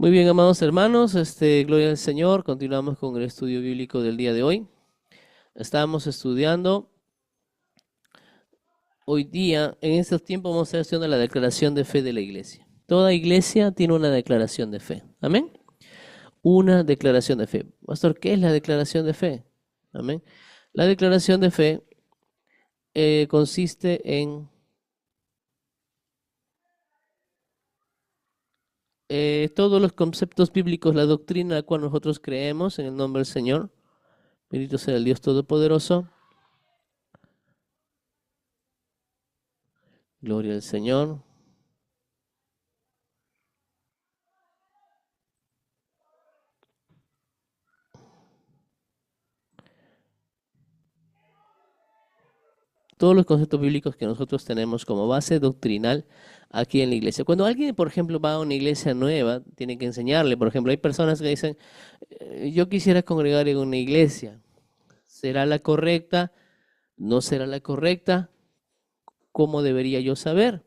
Muy bien, amados hermanos, gloria al Señor. Continuamos con el estudio bíblico del día de hoy. Estamos estudiando hoy día, en estos tiempos vamos a estar estudiando la declaración de fe de la iglesia. Toda iglesia tiene una declaración de fe. Amén. Una declaración de fe. Pastor, ¿qué es la declaración de fe? Amén. La declaración de fe consiste en todos los conceptos bíblicos, la doctrina a la cual nosotros creemos en el nombre del Señor. Bendito sea el Dios Todopoderoso. Gloria al Señor. Todos los conceptos bíblicos que nosotros tenemos como base doctrinal aquí en la iglesia. Cuando alguien, por ejemplo, va a una iglesia nueva, tiene que enseñarle. Por ejemplo, hay personas que dicen, yo quisiera congregar en una iglesia. ¿Será la correcta? ¿No será la correcta? ¿Cómo debería yo saber?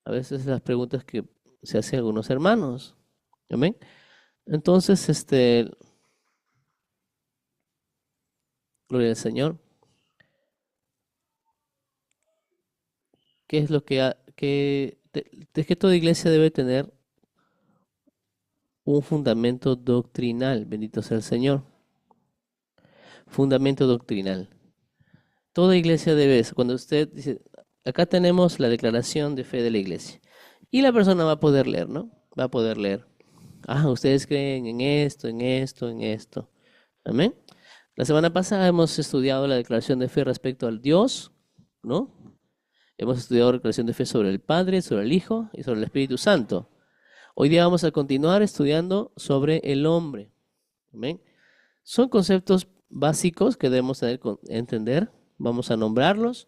A veces las preguntas que se hacen algunos hermanos. ¿Amén? Entonces, gloria al Señor. ¿Qué es lo es que toda iglesia debe tener un fundamento doctrinal? Bendito sea el Señor. Fundamento doctrinal. Toda iglesia debe eso. Cuando usted dice, acá tenemos la declaración de fe de la iglesia. Y la persona va a poder leer, ¿no? Va a poder leer. Ah, ustedes creen en esto, en esto, en esto. Amén. La semana pasada hemos estudiado la declaración de fe respecto al Dios, ¿no? Hemos estudiado la declaración de fe sobre el Padre, sobre el Hijo y sobre el Espíritu Santo. Hoy día vamos a continuar estudiando sobre el hombre. Amén. Son conceptos básicos que debemos entender. Vamos a nombrarlos,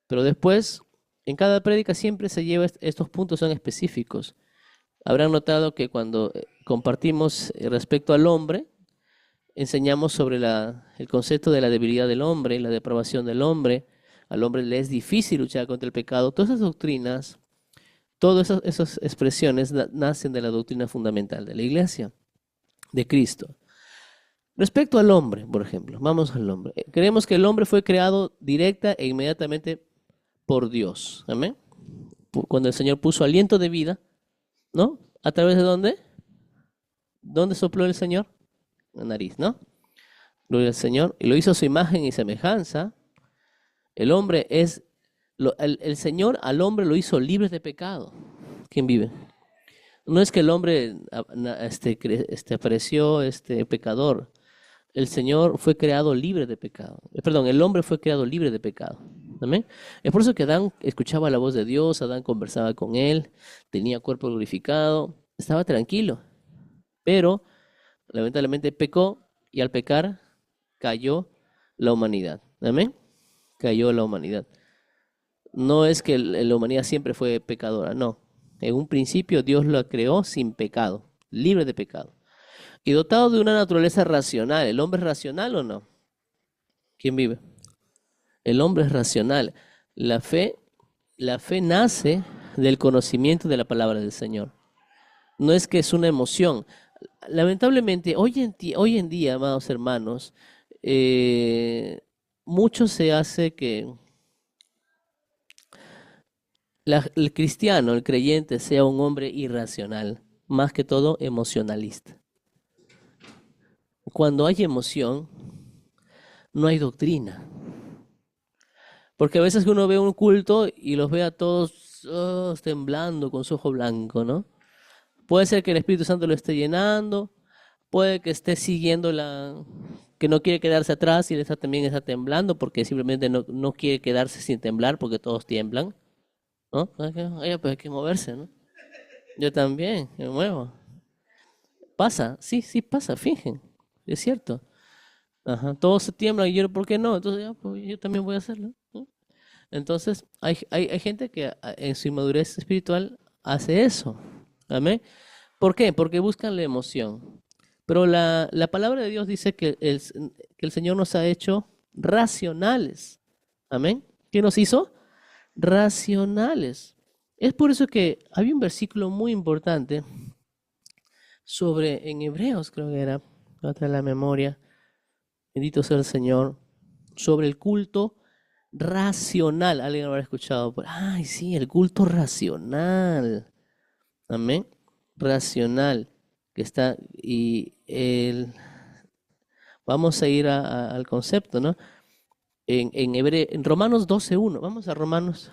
pero después, en cada prédica siempre se lleva estos puntos son específicos. Habrán notado que cuando compartimos respecto al hombre, enseñamos sobre el concepto de la debilidad del hombre, la depravación del hombre. Al hombre le es difícil luchar contra el pecado. Todas esas doctrinas, todas esas expresiones nacen de la doctrina fundamental de la iglesia, de Cristo. Respecto al hombre, por ejemplo, vamos al hombre. Creemos que el hombre fue creado directa e inmediatamente por Dios. Amén. Cuando el Señor puso aliento de vida, ¿no? ¿A través de dónde? ¿Dónde sopló el Señor? La nariz, ¿no? Gloria al Señor. Y lo hizo a su imagen y semejanza. El hombre es, el Señor al hombre lo hizo libre de pecado. ¿Quién vive? No es que el hombre apareció pecador. El Señor fue creado libre de pecado. Perdón, el hombre fue creado libre de pecado. ¿Amén? Es por eso que Adán escuchaba la voz de Dios, Adán conversaba con él, tenía cuerpo glorificado, estaba tranquilo. Pero lamentablemente pecó y al pecar cayó la humanidad. ¿Amén? Cayó la humanidad. No es que la humanidad siempre fue pecadora, no. En un principio Dios la creó sin pecado, libre de pecado. Y dotado de una naturaleza racional. ¿El hombre es racional o no? ¿Quién vive? El hombre es racional. La fe, la fe nace del conocimiento de la palabra del Señor. No es que es una emoción. Lamentablemente, hoy en día, amados hermanos, mucho se hace que el cristiano, el creyente, sea un hombre irracional, más que todo emocionalista. Cuando hay emoción, no hay doctrina. Porque a veces uno ve un culto y los ve a todos temblando con su ojo blanco, ¿no? Puede ser que el Espíritu Santo lo esté llenando, puede que esté siguiendo que no quiere quedarse atrás y él también está temblando porque simplemente no quiere quedarse sin temblar porque todos tiemblan, ¿no? Oye, pues hay que moverse, ¿no? Yo también, me muevo. Pasa, sí, sí pasa, fingen, es cierto. Ajá, todos se tiemblan y yo, ¿por qué no? Entonces, ya, pues, yo también voy a hacerlo, ¿no? Entonces, hay gente que en su inmadurez espiritual hace eso. Amén. ¿Por qué? Porque buscan la emoción. Pero la palabra de Dios dice que el Señor nos ha hecho racionales. Amén. ¿Qué nos hizo? Racionales. Es por eso que había un versículo muy importante en Hebreos creo que era, otra la memoria, bendito sea el Señor, sobre el culto racional. Alguien lo habrá escuchado. Ay, sí, el culto racional. Amén. Racional. Que está, vamos a ir al concepto, ¿no? En Romanos 12:1. Vamos a Romanos,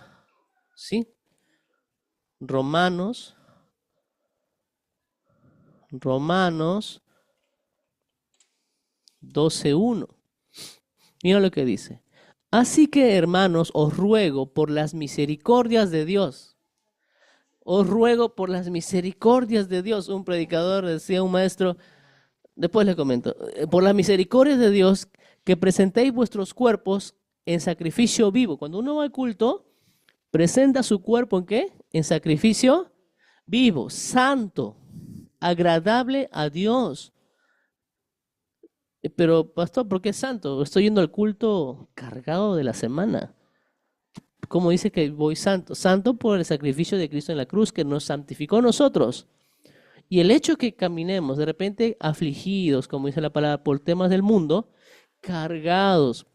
¿sí? Romanos 12:1. Mira lo que dice. Así que, hermanos, os ruego por las misericordias de Dios. Os ruego por las misericordias de Dios. Un predicador decía, un maestro, después le comento, por las misericordias de Dios, que presentéis vuestros cuerpos en sacrificio vivo. Cuando uno va al culto, presenta su cuerpo ¿en qué? En sacrificio vivo, santo, agradable a Dios. Pero, pastor, ¿por qué santo? Estoy yendo al culto cargado de la semana. ¿Cómo dice que voy santo? Santo por el sacrificio de Cristo en la cruz que nos santificó a nosotros. Y el hecho que caminemos de repente afligidos, como dice la palabra, por temas del mundo, cargados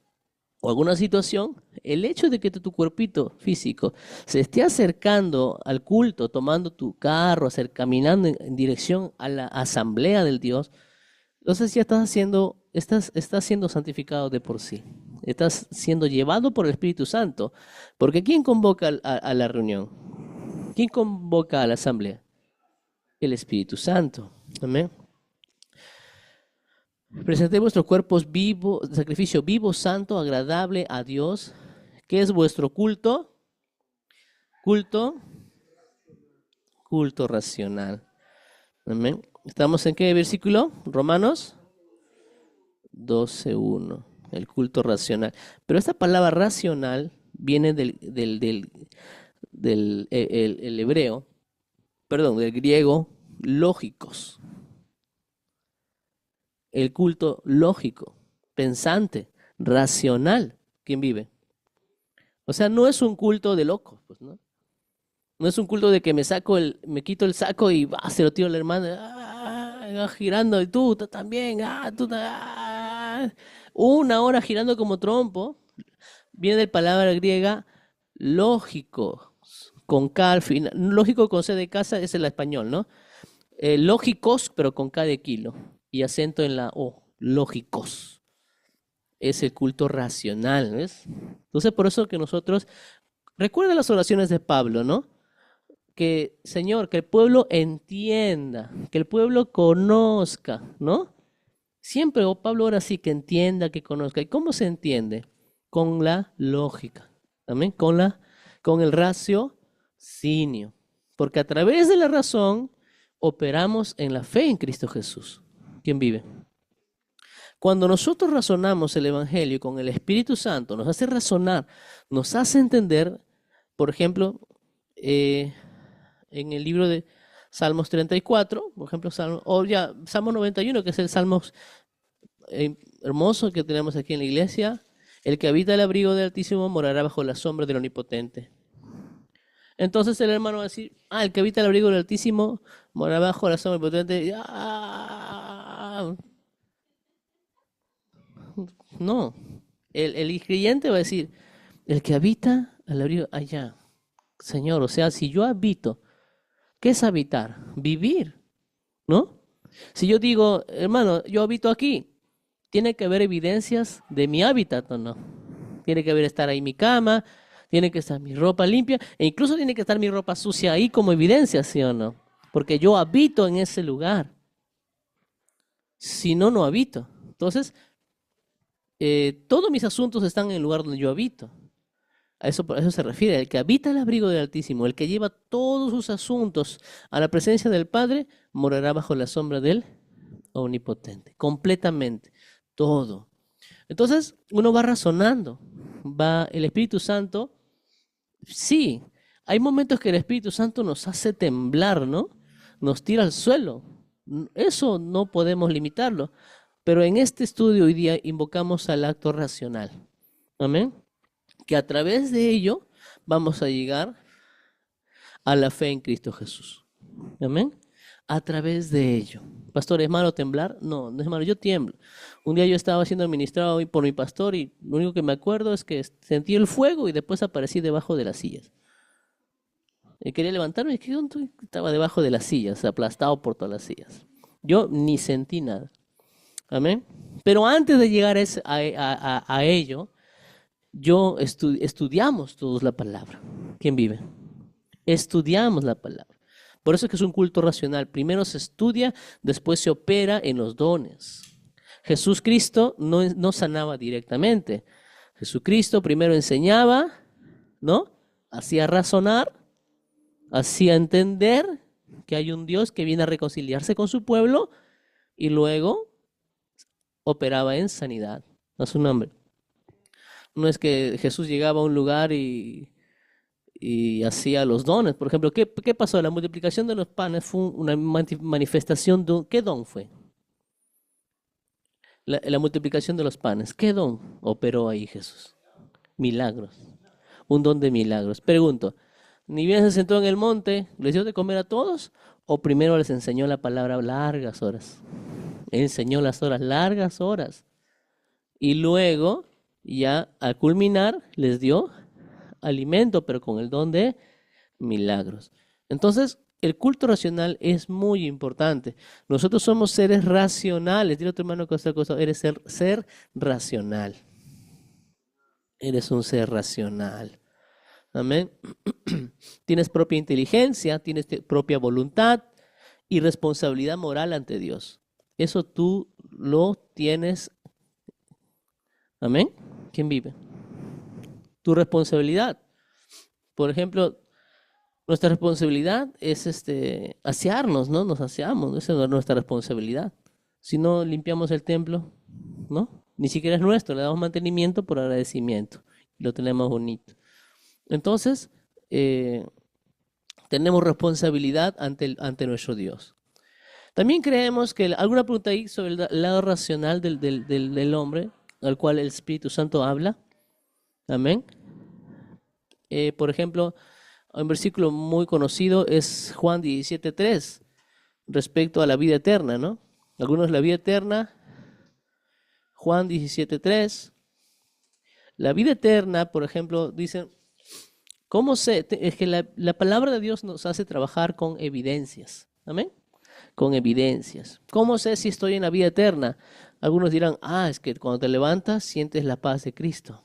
o alguna situación, el hecho de que tu cuerpito físico se esté acercando al culto, tomando tu carro, caminando en dirección a la asamblea del Dios, entonces ya estás siendo santificado de por sí. Estás siendo llevado por el Espíritu Santo. Porque ¿quién convoca a la reunión? ¿Quién convoca a la asamblea? El Espíritu Santo. Amén. Presenté vuestros cuerpos vivos, sacrificio vivo, santo, agradable a Dios. ¿Qué es vuestro culto? Culto racional. Amén. ¿Estamos en qué versículo? Romanos 12:1. El culto racional. Pero esta palabra racional viene del el hebreo, perdón, del griego lógicos. El culto lógico, pensante, racional. ¿Quién vive? O sea, no es un culto de locos, pues, ¿no? No es un culto de que me quito el saco y se lo tiro a la hermana, girando, y tú también, una hora girando como trompo. Viene de la palabra griega lógico, con K al final. Lógico con C de casa es el español, ¿no? Lógicos, pero con K de kilo y acento en la O, lógicos. Es el culto racional, ¿ves? Entonces, por eso que nosotros, recuerda las oraciones de Pablo, ¿no? Que, Señor, que el pueblo entienda, que el pueblo conozca, ¿no? Siempre Pablo ora así, que entienda, que conozca. ¿Y cómo se entiende? Con la lógica, ¿amén? Con el raciocinio. Porque a través de la razón operamos en la fe en Cristo Jesús. ¿Quién vive? Cuando nosotros razonamos el Evangelio con el Espíritu Santo, nos hace razonar, nos hace entender, por ejemplo, en el libro de Salmos 34, por ejemplo, Salmo 91, que es el Salmo hermoso que tenemos aquí en la iglesia, el que habita el abrigo del Altísimo morará bajo la sombra del Omnipotente. Entonces el hermano va a decir, el que habita el abrigo del Altísimo morará bajo la sombra del Omnipotente. No, el creyente va a decir, el que habita al abrigo allá, Señor, o sea, si yo habito, ¿qué es habitar? Vivir, ¿no? Si yo digo, hermano, yo habito aquí, tiene que haber evidencias de mi hábitat o no. Tiene que haber estar ahí mi cama, tiene que estar mi ropa limpia, e incluso tiene que estar mi ropa sucia ahí como evidencia, ¿sí o no? Porque yo habito en ese lugar. Si no, no habito. Entonces, todos mis asuntos están en el lugar donde yo habito. A eso se refiere, el que habita el abrigo del Altísimo, el que lleva todos sus asuntos a la presencia del Padre, morará bajo la sombra del Omnipotente, completamente, todo. Entonces, uno va razonando, el Espíritu Santo, sí, hay momentos que el Espíritu Santo nos hace temblar, ¿no? Nos tira al suelo. Eso no podemos limitarlo. Pero en este estudio hoy día invocamos al acto racional. Amén. Que a través de ello vamos a llegar a la fe en Cristo Jesús. Amén. a través de ello. Pastor, ¿es malo temblar? No, no es malo, yo tiemblo. Un día yo estaba siendo administrado hoy por mi pastor y lo único que me acuerdo es que sentí el fuego y después aparecí debajo de las sillas. Y quería levantarme y que estaba debajo de las sillas, aplastado por todas las sillas. Yo ni sentí nada. Amén. Pero antes de llegar a ello, estudiamos todos la palabra. ¿Quién vive? Estudiamos la palabra. Por eso es que es un culto racional. Primero se estudia, después se opera en los dones. Jesús Cristo no sanaba directamente. Jesucristo primero enseñaba, ¿no? Hacía razonar, hacía entender que hay un Dios que viene a reconciliarse con su pueblo y luego operaba en sanidad. A su nombre. No es que Jesús llegaba a un lugar y hacía los dones. Por ejemplo, ¿qué pasó? La multiplicación de los panes fue una manifestación de ¿qué don fue? La multiplicación de los panes. ¿Qué don operó ahí Jesús? Milagros. Un don de milagros. Pregunto, ¿ni bien se sentó en el monte, les dio de comer a todos? ¿O primero les enseñó la palabra largas horas? Enseñó las horas, largas horas. Y luego, ya al culminar, les dio alimento, pero con el don de milagros. Entonces, el culto racional es muy importante. Nosotros somos seres racionales. Dile a tu hermano que otra cosa, eres ser racional. Eres un ser racional. Amén. Tienes propia inteligencia, tienes propia voluntad y responsabilidad moral ante Dios. Eso tú lo tienes. Amén. ¿Quién vive? Tu responsabilidad. Por ejemplo, nuestra responsabilidad es asearnos, ¿no? Nos aseamos, esa es nuestra responsabilidad. Si no limpiamos el templo, ¿no? Ni siquiera es nuestro, le damos mantenimiento por agradecimiento. Lo tenemos bonito. Entonces, tenemos responsabilidad ante nuestro Dios. También creemos que, alguna pregunta ahí sobre el lado racional del hombre, al cual el Espíritu Santo habla. Amén. Por ejemplo, un versículo muy conocido es Juan 17:3, respecto a la vida eterna, ¿no? Algunos la vida eterna, Juan 17:3. La vida eterna, por ejemplo, dicen, ¿cómo sé? Es que la palabra de Dios nos hace trabajar con evidencias. ¿Amén? Con evidencias. ¿Cómo sé si estoy en la vida eterna? Algunos dirán, es que cuando te levantas sientes la paz de Cristo.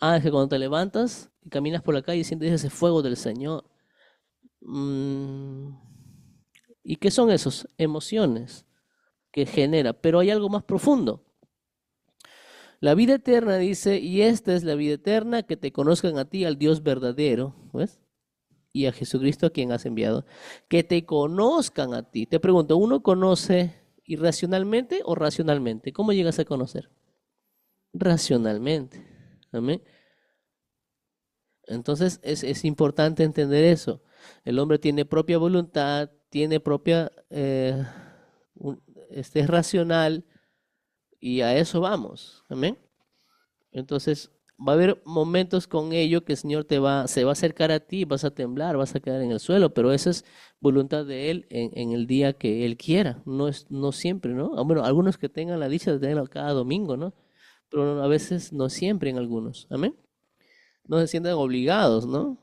Es que cuando te levantas y caminas por la calle sientes ese fuego del Señor. ¿Y qué son esas emociones que genera? Pero hay algo más profundo. La vida eterna dice, y esta es la vida eterna, que te conozcan a ti, al Dios verdadero, ¿ves? Y a Jesucristo a quien has enviado. Que te conozcan a ti. Te pregunto, ¿uno conoce irracionalmente o racionalmente? ¿Cómo llegas a conocer? Racionalmente. Amén. Entonces es importante entender eso. El hombre tiene propia voluntad, tiene propia, es racional y a eso vamos. Amén. Entonces va a haber momentos con ello que el Señor se va a acercar a ti, vas a temblar, vas a quedar en el suelo, pero esa es voluntad de Él en el día que Él quiera. No siempre, ¿no? Bueno, algunos que tengan la dicha de tenerlo cada domingo, ¿no? Pero a veces no siempre en algunos. Amén. No se sientan obligados, ¿no?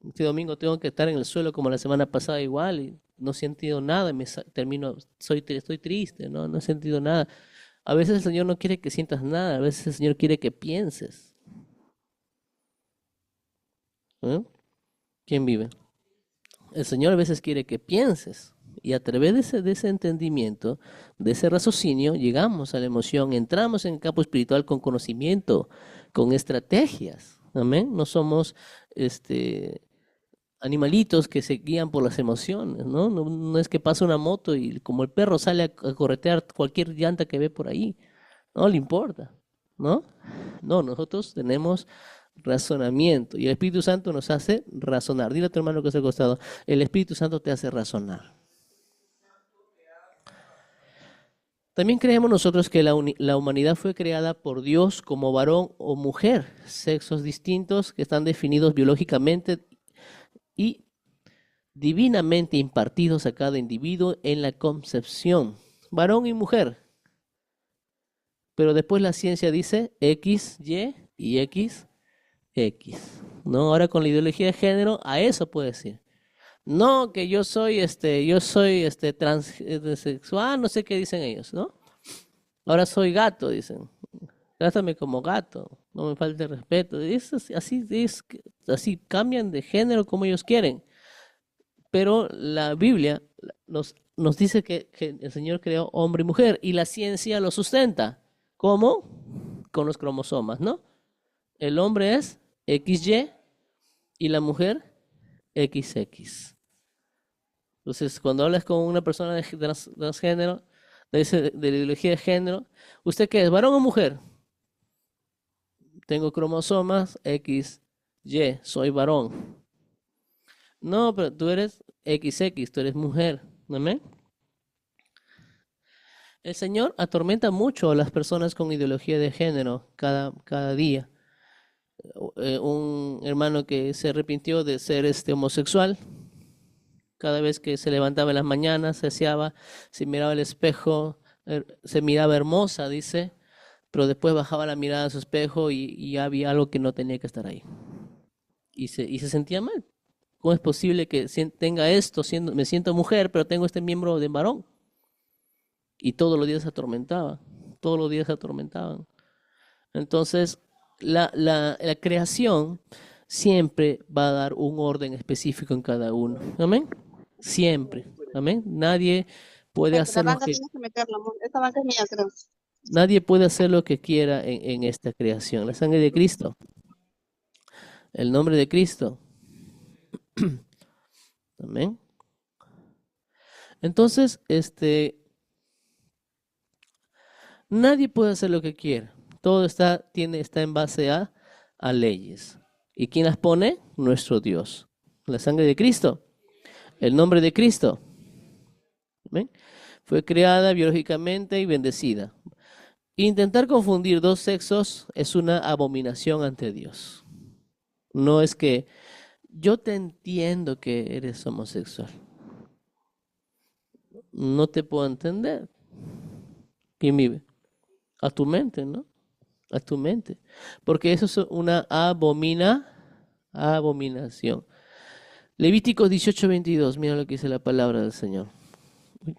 Este domingo tengo que estar en el suelo como la semana pasada igual y no he sentido nada y estoy triste, ¿no? No he sentido nada. A veces el Señor no quiere que sientas nada, a veces el Señor quiere que pienses. ¿Eh? ¿Quién vive? El Señor a veces quiere que pienses y a través de ese entendimiento, de ese raciocinio, llegamos a la emoción, entramos en el campo espiritual con conocimiento, con estrategias. Amén. No somos animalitos que se guían por las emociones, ¿no? No es que pasa una moto y como el perro sale a corretear cualquier llanta que ve por ahí, no le importa, ¿no? No, nosotros tenemos razonamiento y el Espíritu Santo nos hace razonar. Dile a tu hermano que está al costado, el Espíritu Santo te hace razonar. También creemos nosotros que la humanidad fue creada por Dios como varón o mujer, sexos distintos que están definidos biológicamente y divinamente impartidos a cada individuo en la concepción, varón y mujer. Pero después la ciencia dice X, Y X, X. ¿No? Ahora con la ideología de género, a eso puede decir. No, que yo soy transexual, no sé qué dicen ellos, ¿no? Ahora soy gato, dicen. Trátame como gato, no me falte respeto. Así cambian de género como ellos quieren. Pero la Biblia nos dice que el Señor creó hombre y mujer y la ciencia lo sustenta. ¿Cómo? Con los cromosomas, ¿no? El hombre es XY y la mujer XX. Entonces, cuando hablas con una persona de transgénero, de la ideología de género, ¿usted qué es, varón o mujer? Tengo cromosomas XY, soy varón. No, pero tú eres XX, tú eres mujer. ¿Amén? El Señor atormenta mucho a las personas con ideología de género cada día. Un hermano que se arrepintió de ser homosexual, cada vez que se levantaba en las mañanas, se aseaba, se miraba al espejo, se miraba hermosa, dice, pero después bajaba la mirada a su espejo y había algo que no tenía que estar ahí. Y se sentía mal. ¿Cómo es posible que tenga esto, me siento mujer, pero tengo este miembro de varón? Y todos los días se atormentaba, todos los días se atormentaban. Entonces, la creación siempre va a dar un orden específico en cada uno. ¿Amén? Siempre. ¿Amén? Puede La hacer lo banca que, tienes que meterla, amor. Esta banca es mía, creo. nadie puede hacer lo que quiera en esta creación. La sangre de Cristo, el nombre de Cristo. Amén. Entonces, nadie puede hacer lo que quiera. Todo está en base a leyes. ¿Y quién las pone? Nuestro Dios. La sangre de Cristo, el nombre de Cristo. ¿Ven? Fue creada biológicamente y bendecida. Intentar confundir dos sexos es una abominación ante Dios. No es que yo te entiendo que eres homosexual. No te puedo entender. ¿Quién vive? A tu mente, ¿no? A tu mente. Porque eso es una abominación. Levíticos 18:22, mira lo que dice la palabra del Señor. Uy,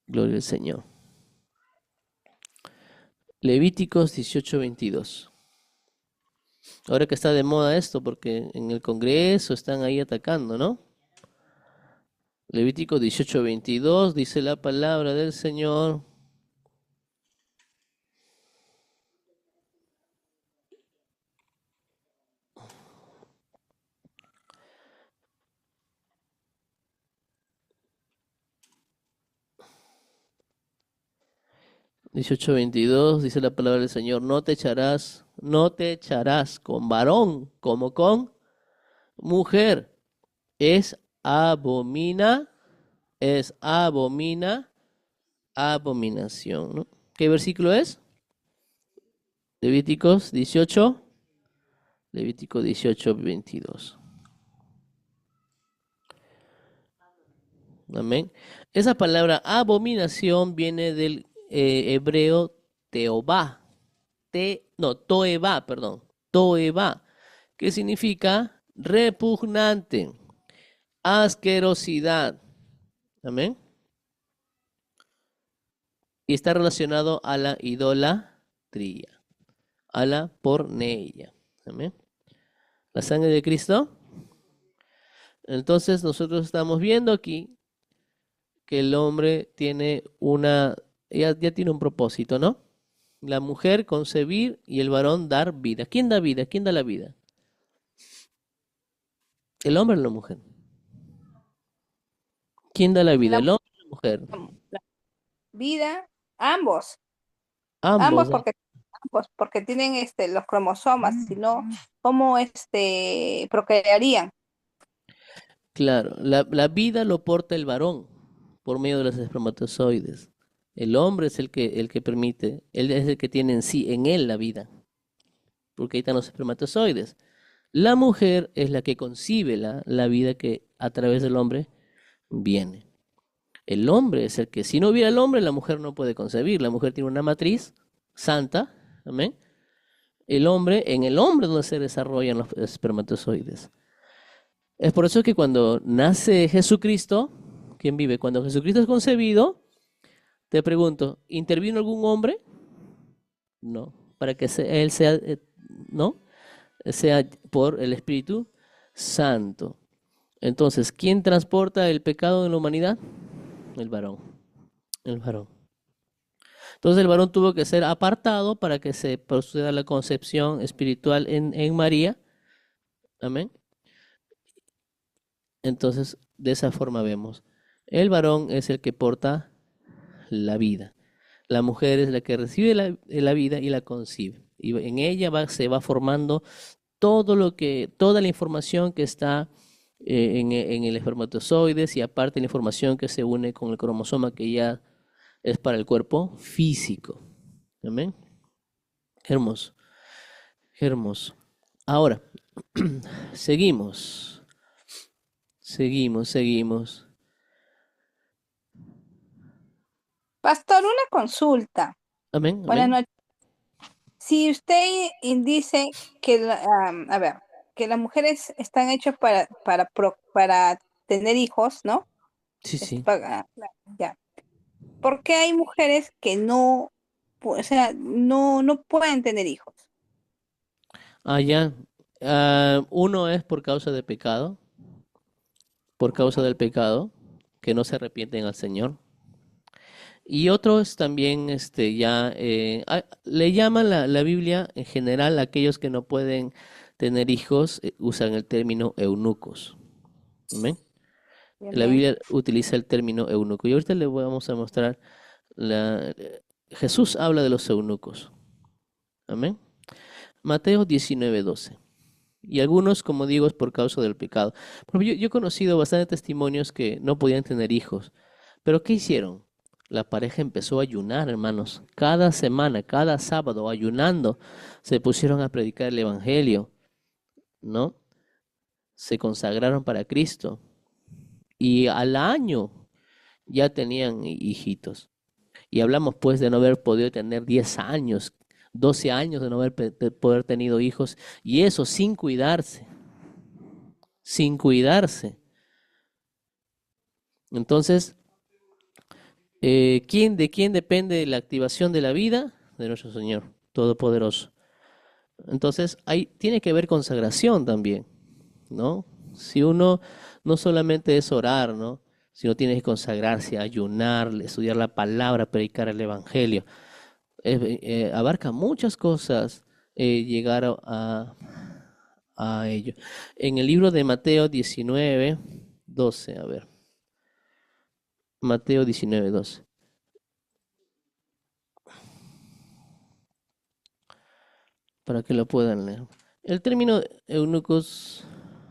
gloria al Señor. Levíticos 18:22. Ahora que está de moda esto, porque en el Congreso están ahí atacando, ¿no? Levíticos 18:22 dice la palabra del Señor. 18:22 dice la palabra del Señor, no te echarás con varón como con mujer. Es abomina, abominación, ¿no? ¿Qué versículo es? Levíticos 18, Levítico 18:22. Amén. Esa palabra abominación viene del hebreo teobá, toebá, perdón, toebá, que significa repugnante, asquerosidad. Amén. Y está relacionado a la idolatría, a la porneia. Amén. La sangre de Cristo. Entonces nosotros estamos viendo aquí que el hombre tiene ya tiene un propósito, ¿no? La mujer concebir y el varón dar vida. ¿Quién da vida? ¿Quién da la vida? ¿El hombre o la mujer? ¿Quién da la vida? La, ¿El hombre o la mujer? la vida, ambos, Ambos, ambos ¿no? porque tienen los cromosomas, si no, ¿cómo procrearían? Claro, la vida lo porta el varón por medio de los espermatozoides. El hombre es el que permite, él es el que tiene en él la vida, porque ahí están los espermatozoides. La mujer es la que concibe la vida que a través del hombre viene. El hombre es el que, si no hubiera el hombre, la mujer no puede concebir. La mujer tiene una matriz santa, amén. El hombre, en el hombre es donde se desarrollan los espermatozoides. Es por eso que cuando nace Jesucristo, ¿quién vive? Cuando Jesucristo es concebido, te pregunto, ¿intervino algún hombre? No, para que él sea, no, sea por el Espíritu Santo. Entonces, ¿quién transporta el pecado en la humanidad? El varón, el varón. Entonces el varón tuvo que ser apartado para que se proceda la concepción espiritual en María. Amén. Entonces, de esa forma vemos. El varón es el que porta la vida. La mujer es la que recibe la vida y la concibe. Y en ella se va formando toda la información que está en el espermatozoides y aparte la información que se une con el cromosoma que ya es para el cuerpo físico. Amén. Hermoso, hermoso. Ahora, seguimos, seguimos. Pastor, una consulta. Amén, Buenas amén. noches. Si usted dice que, a ver, que las mujeres están hechas para tener hijos, ¿no? Sí, sí. Ya. ¿Por qué hay mujeres que no, o sea, no pueden tener hijos? Ah, ya. Uno es por causa de pecado, por causa Ajá. del pecado, que no se arrepienten al Señor. Y otros también, le llaman la Biblia en general, aquellos que no pueden tener hijos, usan el término eunucos. Amén. Bien, La bien. Biblia utiliza el término eunuco. Y ahorita le vamos a mostrar, Jesús habla de los eunucos. Amén. Mateo 19:12. Y algunos, como digo, es por causa del pecado. Porque yo he conocido bastantes testimonios que no podían tener hijos. Pero ¿qué hicieron? La pareja empezó a ayunar, hermanos. Cada semana, cada sábado, ayunando, se pusieron a predicar el Evangelio, ¿no? Se consagraron para Cristo. Y al año ya tenían hijitos. Y hablamos pues de no haber podido tener 10 años, 12 años de no haber poder tenido hijos. Y eso sin cuidarse, sin cuidarse. Entonces, ¿de quién depende la activación de la vida? De nuestro Señor Todopoderoso. Entonces, ahí tiene que haber consagración también, ¿no? Si uno no solamente es orar, ¿no? Sino tiene que consagrarse, ayunar, estudiar la palabra, predicar el Evangelio. Abarca muchas cosas llegar a ello. En el libro de Mateo 19:12, a ver, Mateo 19:12. Para que lo puedan leer. El término eunucos,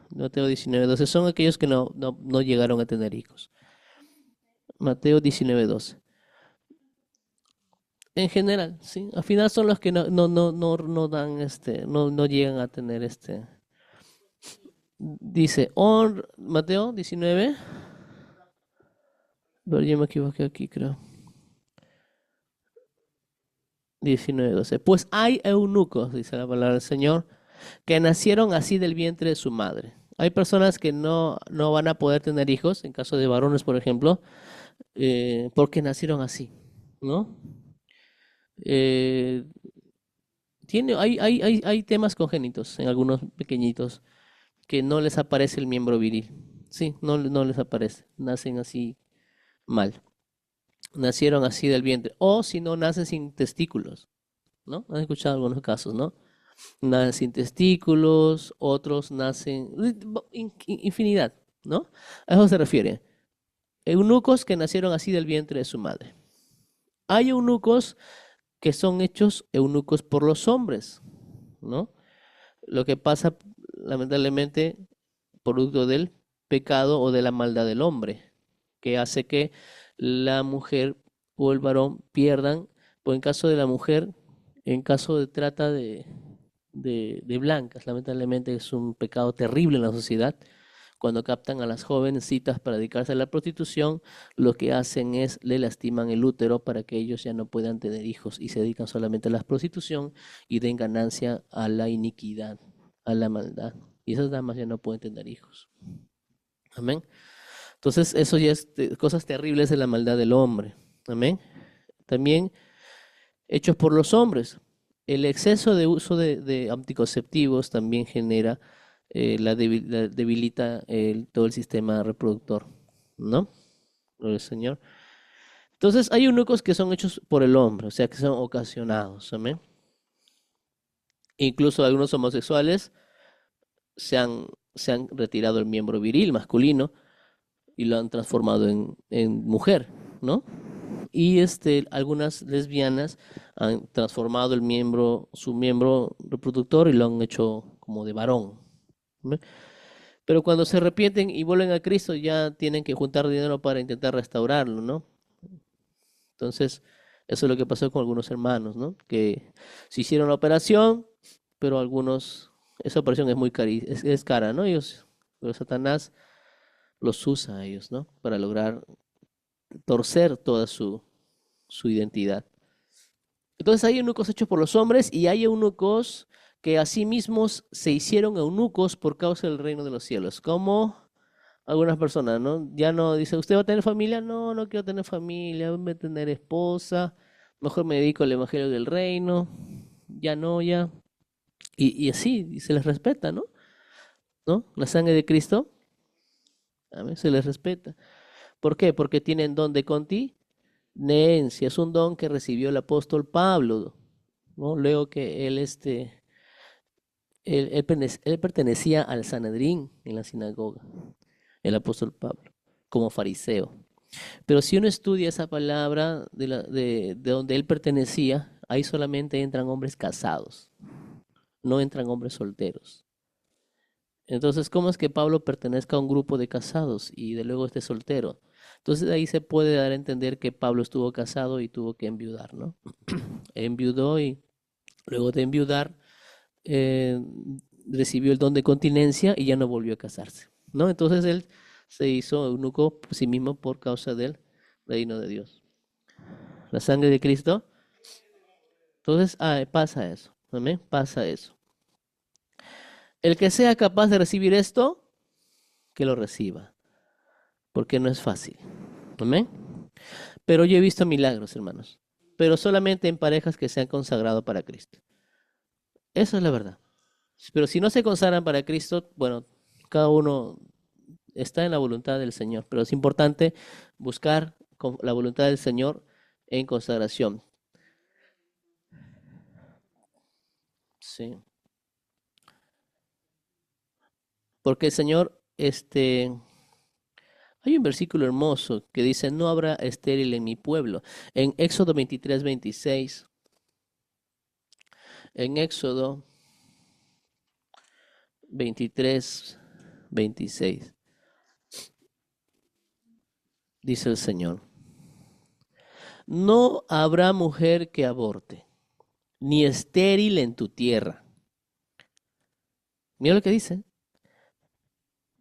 Mateo 19:12, son aquellos que no llegaron a tener hijos. Mateo 19:12. En general, sí. Al final son los que no dan no llegan a tener Dice, Mateo 19. Pero yo me equivoqué aquí, creo. 19:12. Pues hay eunucos, dice la palabra del Señor, que nacieron así del vientre de su madre. Hay personas que no van a poder tener hijos, en caso de varones, por ejemplo, porque nacieron así, ¿no? Eh, hay temas congénitos en algunos pequeñitos que no les aparece el miembro viril. Sí, no les aparece. Nacen así mal. Nacieron así del vientre. O si no, nacen sin testículos, ¿no? Han escuchado algunos casos, ¿no? Nacen sin testículos, otros nacen, infinidad, ¿no? A eso se refiere. Eunucos que nacieron así del vientre de su madre. Hay eunucos que son hechos eunucos por los hombres, ¿no? Lo que pasa, lamentablemente, producto del pecado o de la maldad del hombre, que hace que la mujer o el varón pierdan, o en caso de la mujer, en caso de trata de blancas, lamentablemente es un pecado terrible en la sociedad, cuando captan a las jovencitas para dedicarse a la prostitución, lo que hacen es le lastiman el útero para que ellos ya no puedan tener hijos y se dedican solamente a la prostitución y den ganancia a la iniquidad, a la maldad. Y esas damas ya no pueden tener hijos. Amén. Entonces, eso ya es cosas terribles de la maldad del hombre. Amén. También hechos por los hombres. El exceso de uso de anticonceptivos también genera, debilita todo el sistema reproductor, ¿no? Gloria al Señor. Entonces, hay eunucos que son hechos por el hombre, o sea, que son ocasionados, amén. Incluso algunos homosexuales se han retirado el miembro viril masculino y lo han transformado en mujer, ¿no? Y algunas lesbianas han transformado su miembro reproductor y lo han hecho como de varón. ¿Ve? Pero cuando se arrepienten y vuelven a Cristo ya tienen que juntar dinero para intentar restaurarlo, ¿no? Entonces, eso es lo que pasó con algunos hermanos, ¿no? Que se hicieron la operación, pero esa operación es muy es cara, ¿no? Pero Satanás los usa a ellos, ¿no? Para lograr torcer toda su identidad. Entonces hay eunucos hechos por los hombres y hay eunucos que mismos se hicieron eunucos por causa del reino de los cielos, como algunas personas, ¿no? Ya no dice, ¿usted va a tener familia? No, no quiero tener familia, voy a tener esposa, mejor me dedico al evangelio del reino, ya no, ya. Y así, y se les respeta, ¿no? ¿No? La sangre de Cristo, amén, se les respeta. ¿Por qué? Porque tienen don de continencia, es un don que recibió el apóstol Pablo, ¿no? Luego que él pertenecía al Sanedrín en la sinagoga, el apóstol Pablo, como fariseo. Pero si uno estudia esa palabra de donde él pertenecía, ahí solamente entran hombres casados, no entran hombres solteros. Entonces, ¿cómo es que Pablo pertenezca a un grupo de casados y de luego esté soltero? Entonces, de ahí se puede dar a entender que Pablo estuvo casado y tuvo que enviudar, ¿no? Enviudó y luego de enviudar eh, recibió el don de continencia y ya no volvió a casarse, ¿no? Entonces, él se hizo eunuco por sí mismo por causa del reino de Dios. La sangre de Cristo. Entonces, pasa eso, ¿amén? Pasa eso. El que sea capaz de recibir esto, que lo reciba, porque no es fácil. Amén. Pero yo he visto milagros, hermanos, pero solamente en parejas que se han consagrado para Cristo. Eso es la verdad. Pero si no se consagran para Cristo, bueno, cada uno está en la voluntad del Señor, pero es importante buscar la voluntad del Señor en consagración. Sí. Porque el Señor, hay un versículo hermoso que dice, no habrá estéril en mi pueblo. En Éxodo 23:26, en Éxodo 23:26, dice el Señor, no habrá mujer que aborte, ni estéril en tu tierra. Mira lo que dice.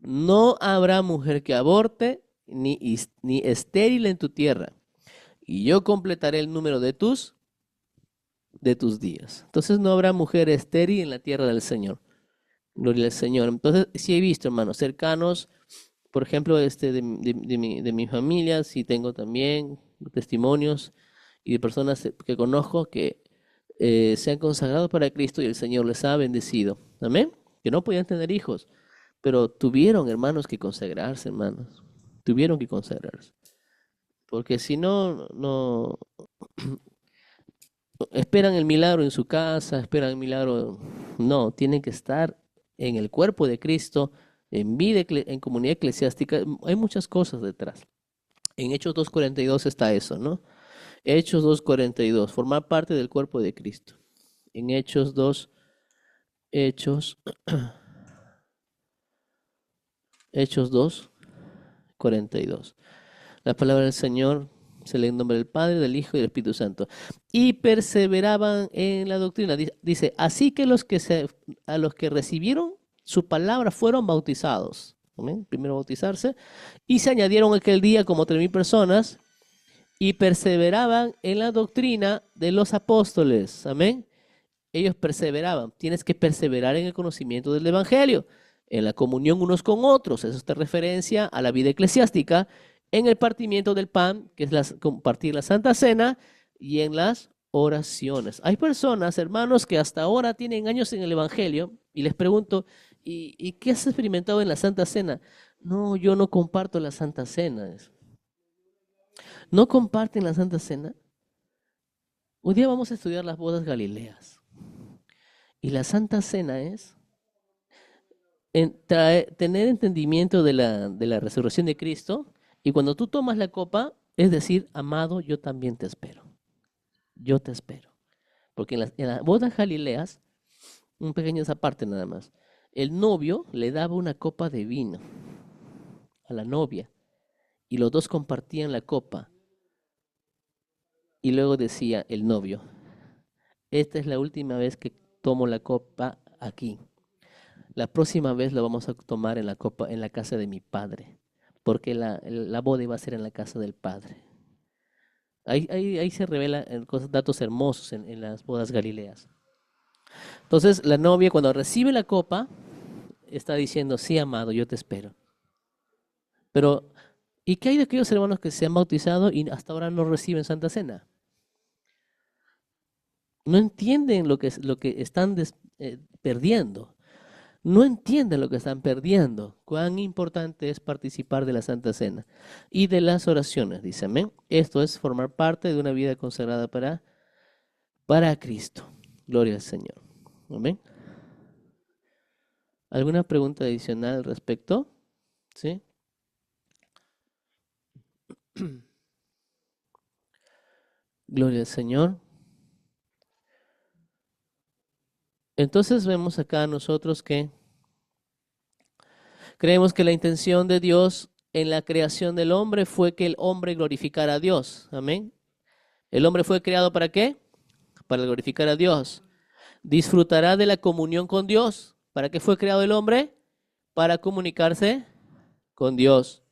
No habrá mujer que aborte, ni estéril en tu tierra. Y yo completaré el número de tus días. Entonces no habrá mujer estéril en la tierra del Señor. Gloria al Señor. Entonces sí he visto, hermanos, cercanos, por ejemplo, de mi familia, sí tengo también testimonios y de personas que conozco que se han consagrado para Cristo y el Señor les ha bendecido. Amén. Que no podían tener hijos, pero tuvieron, hermanos, que consagrarse, hermanos. Tuvieron que consagrarse. Porque si no, no esperan el milagro en su casa, esperan el milagro. No, tienen que estar en el cuerpo de Cristo, en vida, en comunidad eclesiástica. Hay muchas cosas detrás. En Hechos 2:42 está eso, ¿no? Hechos 2:42, formar parte del cuerpo de Cristo. En Hechos, Hechos 2:42. La palabra del Señor se lee en nombre del Padre, del Hijo y del Espíritu Santo. Y perseveraban en la doctrina. Dice, así que a los que recibieron su palabra fueron bautizados. Amén. Primero bautizarse. Y se añadieron aquel día como 3,000 personas y perseveraban en la doctrina de los apóstoles. Amén. Ellos perseveraban. Tienes que perseverar en el conocimiento del Evangelio, en la comunión unos con otros. Eso está referencia a la vida eclesiástica, en el partimiento del pan, que es compartir la Santa Cena, y en las oraciones. Hay personas, hermanos, que hasta ahora tienen años en el Evangelio y les pregunto, ¿y qué has experimentado en la Santa Cena? No, yo no comparto la Santa Cena. ¿No comparten la Santa Cena? Hoy día vamos a estudiar las bodas galileas. Y la Santa Cena es tener entendimiento de la resurrección de Cristo. Y cuando tú tomas la copa, es decir, amado, yo también te espero. Yo te espero. Porque en las bodas galileas, un pequeño esa parte nada más, el novio le daba una copa de vino a la novia y los dos compartían la copa. Y luego decía el novio, esta es la última vez que tomo la copa aquí. La próxima vez lo vamos a tomar en la casa de mi padre, porque la boda iba a ser en la casa del padre. Ahí se revelan datos hermosos en las bodas galileas. Entonces, la novia cuando recibe la copa, está diciendo, sí, amado, yo te espero. Pero, ¿y qué hay de aquellos hermanos que se han bautizado y hasta ahora no reciben Santa Cena? No entienden lo que están perdiendo. No entienden lo que están perdiendo. Cuán importante es participar de la Santa Cena y de las oraciones, dice amén. Esto es formar parte de una vida consagrada para Cristo. Gloria al Señor. Amén. ¿Alguna pregunta adicional al respecto? ¿Sí? Gloria al Señor. Entonces vemos acá nosotros que creemos que la intención de Dios en la creación del hombre fue que el hombre glorificara a Dios. Amén. ¿El hombre fue creado para qué? Para glorificar a Dios. Disfrutará de la comunión con Dios. ¿Para qué fue creado el hombre? Para comunicarse con Dios.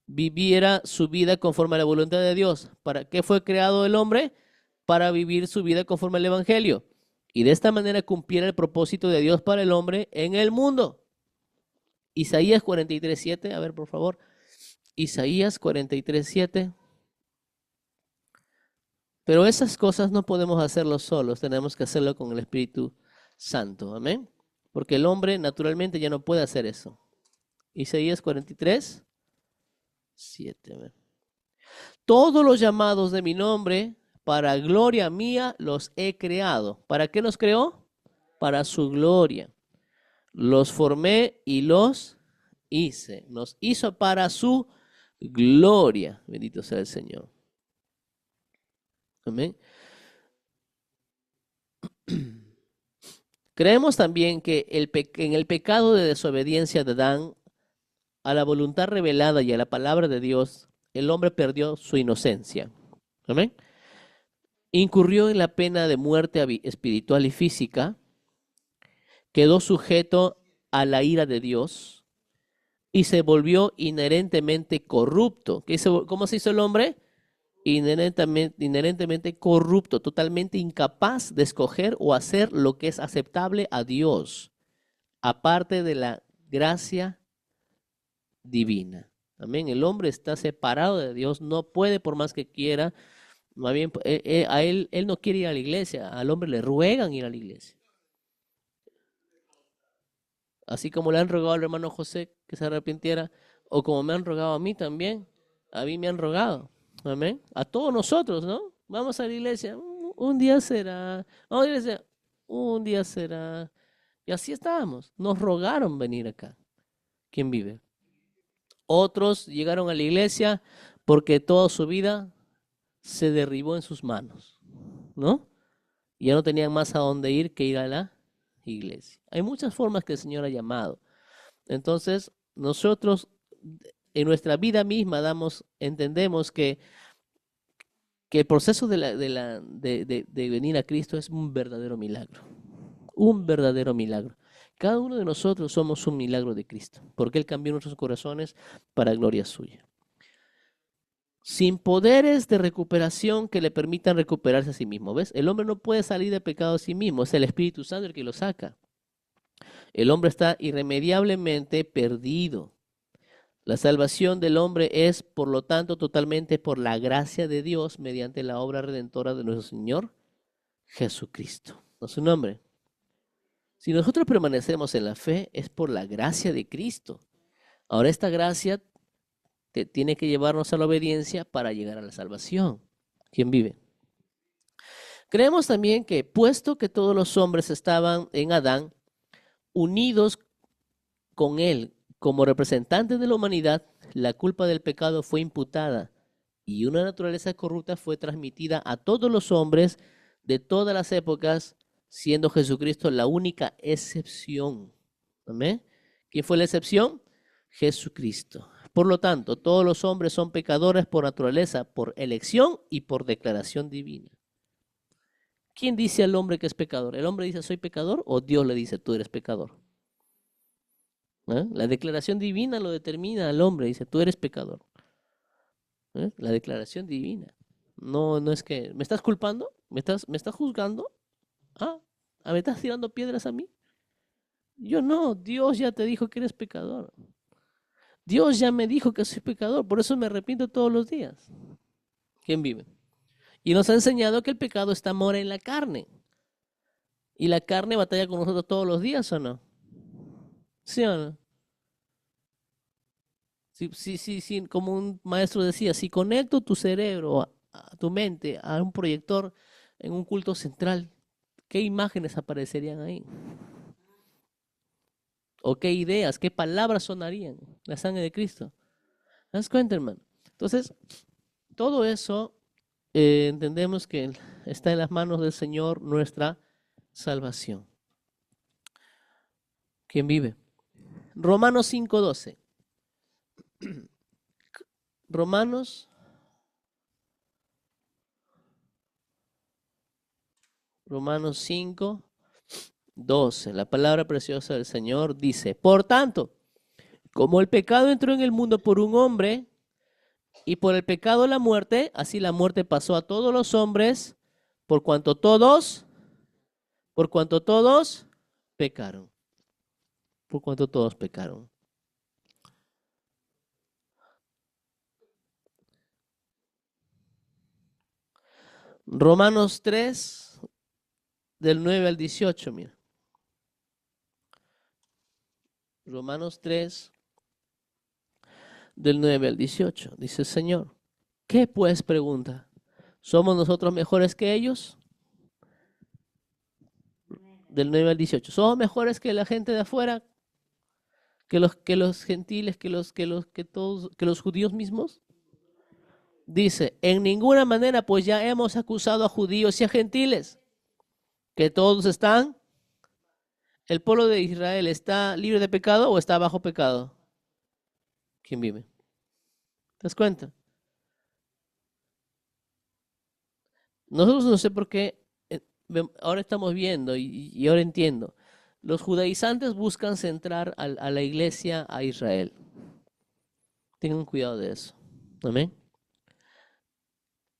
Viviera su vida conforme a la voluntad de Dios. ¿Para qué fue creado el hombre? Para vivir su vida conforme al Evangelio. Y de esta manera cumpliera el propósito de Dios para el hombre en el mundo. Isaías 43:7, a ver por favor. Isaías 43:7. Pero esas cosas no podemos hacerlo solos, tenemos que hacerlo con el Espíritu Santo, amén. Porque el hombre naturalmente ya no puede hacer eso. Isaías 43:7. A ver. Todos los llamados de mi nombre, para gloria mía, los he creado. ¿Para qué los creó? Para su gloria. Los formé y los hice. Nos hizo para su gloria. Bendito sea el Señor. Amén. Creemos también que en el pecado de desobediencia de Adán a la voluntad revelada y a la palabra de Dios, el hombre perdió su inocencia. Amén. Incurrió en la pena de muerte espiritual y física, quedó sujeto a la ira de Dios y se volvió inherentemente corrupto. ¿Cómo se hizo el hombre? Inherentemente corrupto, totalmente incapaz de escoger o hacer lo que es aceptable a Dios, aparte de la gracia divina. Amén. El hombre está separado de Dios, no puede por más que quiera. Más bien, él no quiere ir a la iglesia, al hombre le ruegan ir a la iglesia. Así como le han rogado al hermano José que se arrepintiera, o como me han rogado a mí me han rogado. Amén. A todos nosotros, ¿no? Vamos a la iglesia, un día será. Vamos a la iglesia, un día será. Y así estábamos. Nos rogaron venir acá. ¿Quién vive? Otros llegaron a la iglesia porque toda su vida se derribó en sus manos, ¿no? Y ya no tenían más a dónde ir que ir a la iglesia. Hay muchas formas que el Señor ha llamado. Entonces, nosotros en nuestra vida misma entendemos que el proceso de venir a Cristo es un verdadero milagro. Un verdadero milagro. Cada uno de nosotros somos un milagro de Cristo, porque Él cambió nuestros corazones para gloria suya. Sin poderes de recuperación que le permitan recuperarse a sí mismo. ¿Ves? El hombre no puede salir de pecado a sí mismo, es el Espíritu Santo el que lo saca. El hombre está irremediablemente perdido. La salvación del hombre es, por lo tanto, totalmente por la gracia de Dios mediante la obra redentora de nuestro Señor Jesucristo. ¿No es su nombre? Si nosotros permanecemos en la fe, es por la gracia de Cristo. Ahora esta gracia tiene que llevarnos a la obediencia para llegar a la salvación. ¿Quién vive? Creemos también que, puesto que todos los hombres estaban en Adán, unidos con él como representantes de la humanidad, la culpa del pecado fue imputada y una naturaleza corrupta fue transmitida a todos los hombres de todas las épocas, siendo Jesucristo la única excepción. ¿Amén? ¿Quién fue la excepción? Jesucristo. Por lo tanto, todos los hombres son pecadores por naturaleza, por elección y por declaración divina. ¿Quién dice al hombre que es pecador? ¿El hombre dice soy pecador o Dios le dice tú eres pecador? ¿Eh? La declaración divina lo determina al hombre, dice tú eres pecador. ¿Eh? La declaración divina. No, no es que me estás culpando, me estás juzgando. Ah, ¿me estás tirando piedras a mí? Yo no, Dios ya te dijo que eres pecador. Dios ya me dijo que soy pecador, por eso me arrepiento todos los días. ¿Quién vive? Y nos ha enseñado que el pecado está mora en la carne. ¿Y la carne batalla con nosotros todos los días o no? ¿Sí o no? Sí, como un maestro decía, si conecto tu cerebro, a tu mente, a un proyector en un culto central, ¿qué imágenes aparecerían ahí? ¿O qué ideas, qué palabras sonarían? La sangre de Cristo. ¿Te das cuenta, hermano? Entonces, todo eso entendemos que está en las manos del Señor nuestra salvación. ¿Quién vive? Romanos 5:12. Romanos, Romanos 5:12. La palabra preciosa del Señor dice, por tanto, como el pecado entró en el mundo por un hombre y por el pecado la muerte, así la muerte pasó a todos los hombres, por cuanto todos, por cuanto todos pecaron. Por cuanto todos pecaron. Romanos 3, del 9 al 18, mira. Romanos 3, del 9 al 18, dice el Señor. ¿Qué pues pregunta? ¿Somos nosotros mejores que ellos? Del 9 al 18. ¿Somos mejores que la gente de afuera? ¿Que los gentiles, que los judíos mismos? Dice, en ninguna manera, pues ya hemos acusado a judíos y a gentiles, que todos están. ¿El pueblo de Israel está libre de pecado o está bajo pecado? ¿Quién vive? ¿Te das cuenta? Nosotros no sé por qué, ahora estamos viendo y ahora entiendo. Los judaizantes buscan centrar a la iglesia a Israel. Tengan cuidado de eso. Amén.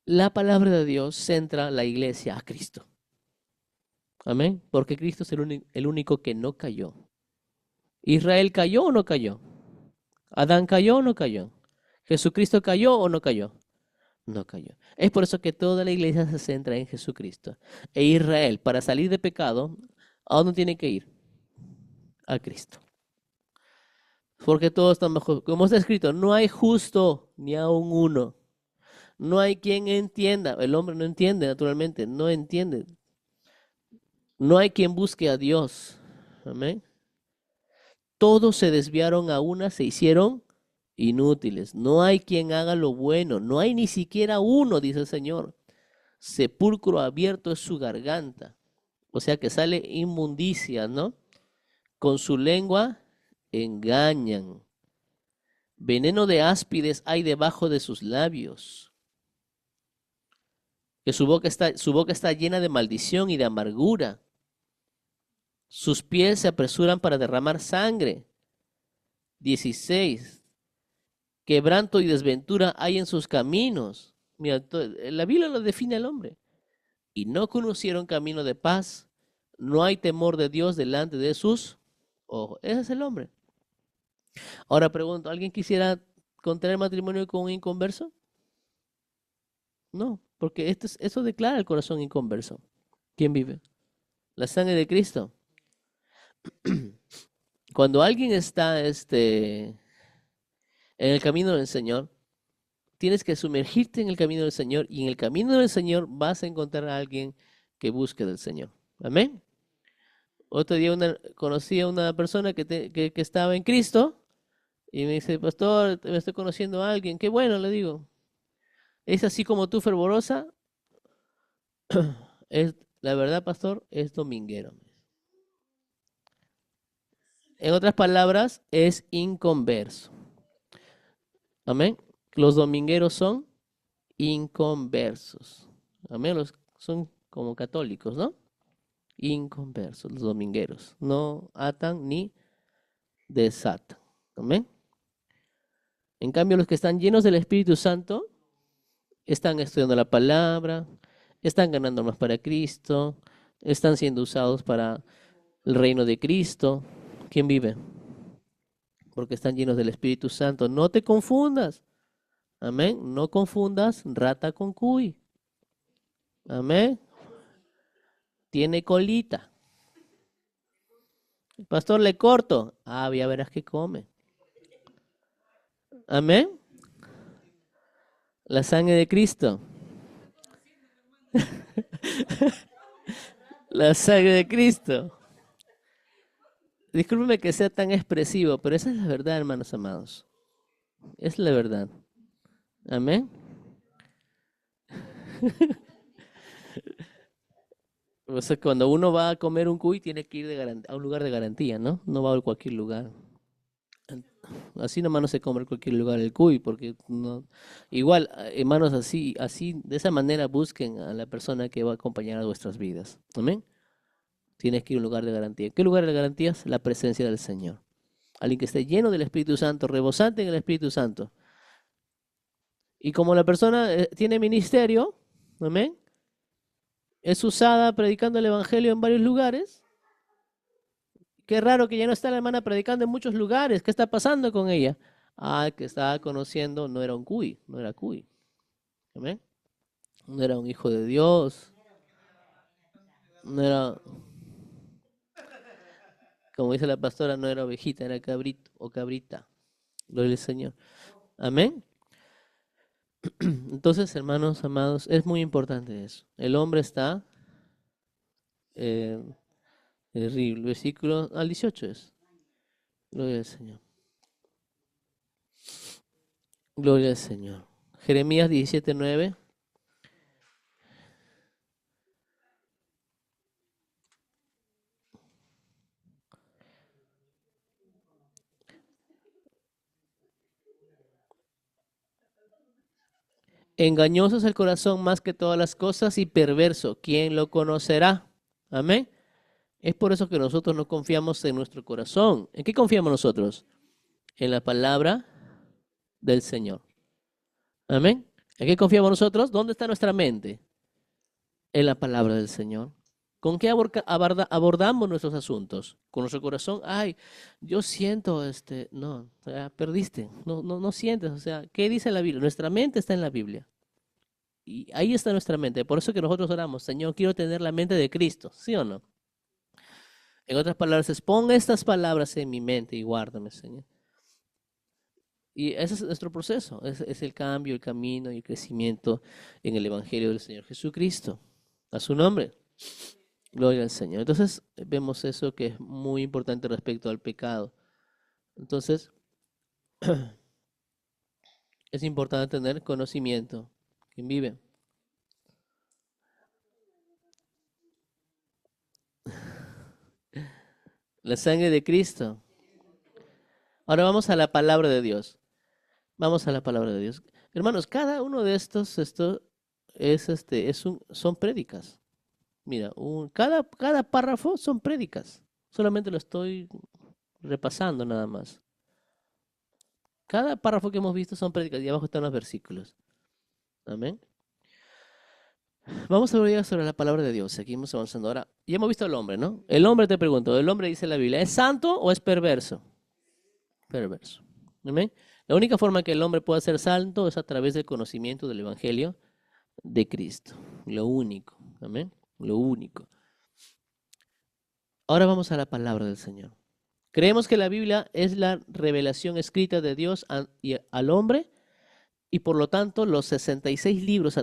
La palabra de Dios centra la iglesia a Cristo. Amén. Porque Cristo es el único que no cayó. ¿Israel cayó o no cayó? ¿Adán cayó o no cayó? ¿Jesucristo cayó o no cayó? No cayó. Es por eso que toda la iglesia se centra en Jesucristo. E Israel, para salir de pecado, ¿a dónde tiene que ir? A Cristo. Porque todos están bajo, como está escrito, no hay justo ni aun uno. No hay quien entienda. El hombre no entiende, naturalmente, no entiende. No hay quien busque a Dios. Amén. Todos se desviaron a una, se hicieron inútiles. No hay quien haga lo bueno. No hay ni siquiera uno, dice el Señor. Sepulcro abierto es su garganta. O sea que sale inmundicia, ¿no? Con su lengua engañan. Veneno de áspides hay debajo de sus labios. Que su boca está llena de maldición y de amargura. Sus pies se apresuran para derramar sangre. 16. Quebranto y desventura hay en sus caminos. Mira, la Biblia lo define al hombre. Y no conocieron camino de paz. No hay temor de Dios delante de sus ojos. Ese es el hombre. Ahora pregunto, ¿alguien quisiera contraer matrimonio con un inconverso? No, porque eso declara el corazón inconverso. ¿Quién vive? La sangre de Cristo. Cuando alguien está en el camino del Señor, tienes que sumergirte en el camino del Señor y en el camino del Señor vas a encontrar a alguien que busque del Señor. Amén. Otro día conocí a una persona que estaba en Cristo y me dice, pastor, me estoy conociendo a alguien. Qué bueno, le digo. ¿Es así como tú, fervorosa? La verdad, pastor, es dominguero. En otras palabras, es inconverso. Amén. Los domingueros son inconversos. Amén. Son como católicos, ¿no? Inconversos, los domingueros. No atan ni desatan. Amén. En cambio, los que están llenos del Espíritu Santo están estudiando la palabra, están ganando más para Cristo, están siendo usados para el reino de Cristo. ¿Quién vive? Porque están llenos del Espíritu Santo. No te confundas. Amén. No confundas rata con cuy. Amén. Tiene colita. El pastor le corto. Ah, ya verás que come. Amén. La sangre de Cristo. La sangre de Cristo. Discúlpeme que sea tan expresivo, pero esa es la verdad, hermanos amados. Es la verdad. Amén. O sea, cuando uno va a comer un cuy, tiene que ir a un lugar de garantía, ¿no? No va a cualquier lugar. Así nomás no se come en cualquier lugar el cuy, porque no. Igual, hermanos, así, de esa manera busquen a la persona que va a acompañar a vuestras vidas. Amén. Tienes que ir a un lugar de garantía. ¿Qué lugar de garantías? La presencia del Señor. Alguien que esté lleno del Espíritu Santo, rebosante en el Espíritu Santo. Y como la persona tiene ministerio, amén, es usada predicando el Evangelio en varios lugares. Qué raro que ya no está la hermana predicando en muchos lugares. ¿Qué está pasando con ella? Ah, que estaba conociendo, no era un cuy, no era cuy. Amén. No era un hijo de Dios. No era, como dice la pastora, no era ovejita, era cabrito o cabrita. Gloria al Señor. Amén. Entonces, hermanos amados, es muy importante eso. El hombre está, eh, el versículo al 18 es. Gloria al Señor. Gloria al Señor. Jeremías 17:9. Engañoso es el corazón más que todas las cosas y perverso. ¿Quién lo conocerá? Amén. Es por eso que nosotros no confiamos en nuestro corazón. ¿En qué confiamos nosotros? En la palabra del Señor. Amén. ¿En qué confiamos nosotros? ¿Dónde está nuestra mente? En la palabra del Señor. ¿Con qué abordamos nuestros asuntos? Con nuestro corazón. Ay, yo siento, no, o sea, perdiste. No, no, no sientes. O sea, ¿qué dice la Biblia? Nuestra mente está en la Biblia. Y ahí está nuestra mente. Por eso que nosotros oramos, Señor, quiero tener la mente de Cristo. ¿Sí o no? En otras palabras, ponga estas palabras en mi mente y guárdame, Señor. Y ese es nuestro proceso. Es el cambio, el camino y el crecimiento en el Evangelio del Señor Jesucristo. A su nombre. Gloria al Señor. Entonces, vemos eso que es muy importante respecto al pecado. Entonces, es importante tener conocimiento. ¿Quién vive? La sangre de Cristo. Ahora vamos a la palabra de Dios. Vamos a la palabra de Dios. Hermanos, cada uno de esto son prédicas. Mira, cada párrafo son prédicas. Solamente lo estoy repasando nada más. Cada párrafo que hemos visto son prédicas y abajo están los versículos. Amén. Vamos a hablar sobre la palabra de Dios. Seguimos avanzando. Ahora, ya hemos visto al hombre, ¿no? El hombre, te pregunto, el hombre dice en la Biblia, ¿es santo o es perverso? Perverso. Amén. La única forma que el hombre pueda ser santo es a través del conocimiento del Evangelio de Cristo. Lo único. Amén. Lo único. Ahora vamos a la palabra del Señor. Creemos que la Biblia es la revelación escrita de Dios al hombre y por lo tanto los 66 libros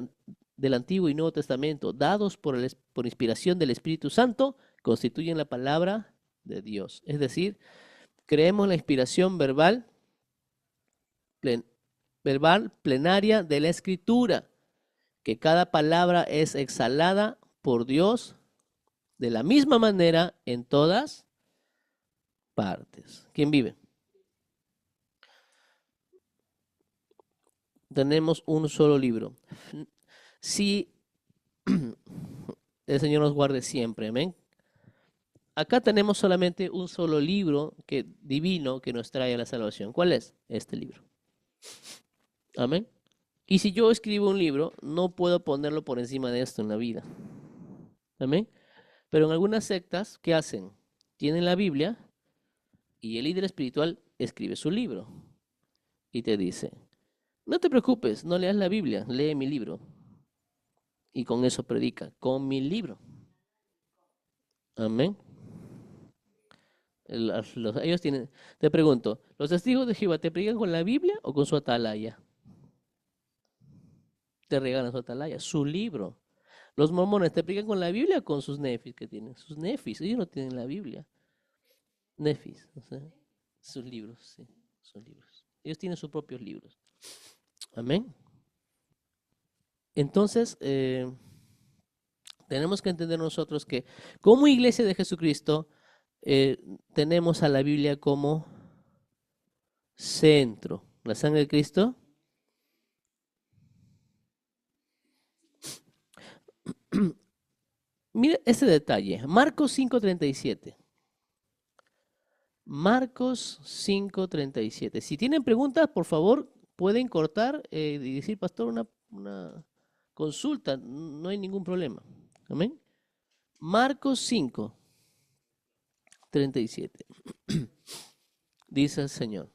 del Antiguo y Nuevo Testamento dados por inspiración del Espíritu Santo constituyen la palabra de Dios. Es decir, creemos la inspiración verbal plenaria de la Escritura, que cada palabra es exhalada por Dios de la misma manera en todas partes. ¿Quién vive? Tenemos un solo libro. Si el Señor nos guarde siempre, amén. Acá tenemos solamente un solo libro divino que nos trae a la salvación. ¿Cuál es? Este libro. Amén. Y si yo escribo un libro, no puedo ponerlo por encima de esto en la vida. Amén. Pero en algunas sectas, ¿qué hacen? Tienen la Biblia y el líder espiritual escribe su libro y te dice, no te preocupes, no leas la Biblia, lee mi libro. Y con eso predica, con mi libro. Amén. Ellos tienen, te pregunto, ¿los testigos de Jehová te predican con la Biblia o con su atalaya? Te regalan su atalaya, su libro. Los mormones te predican con la Biblia o con sus nefis que tienen. Sus nefis, ellos no tienen la Biblia. Nefis, o sea, sus libros, sí, sus libros. Ellos tienen sus propios libros. Amén. Entonces, tenemos que entender nosotros que como iglesia de Jesucristo, tenemos a la Biblia como centro. La sangre de Cristo. Mira este detalle. Marcos 5:37. Marcos 5:37. Si tienen preguntas, por favor, pueden cortar y decir, pastor, una consulta. No hay ningún problema. Amén. Marcos 5:37. Dice el Señor.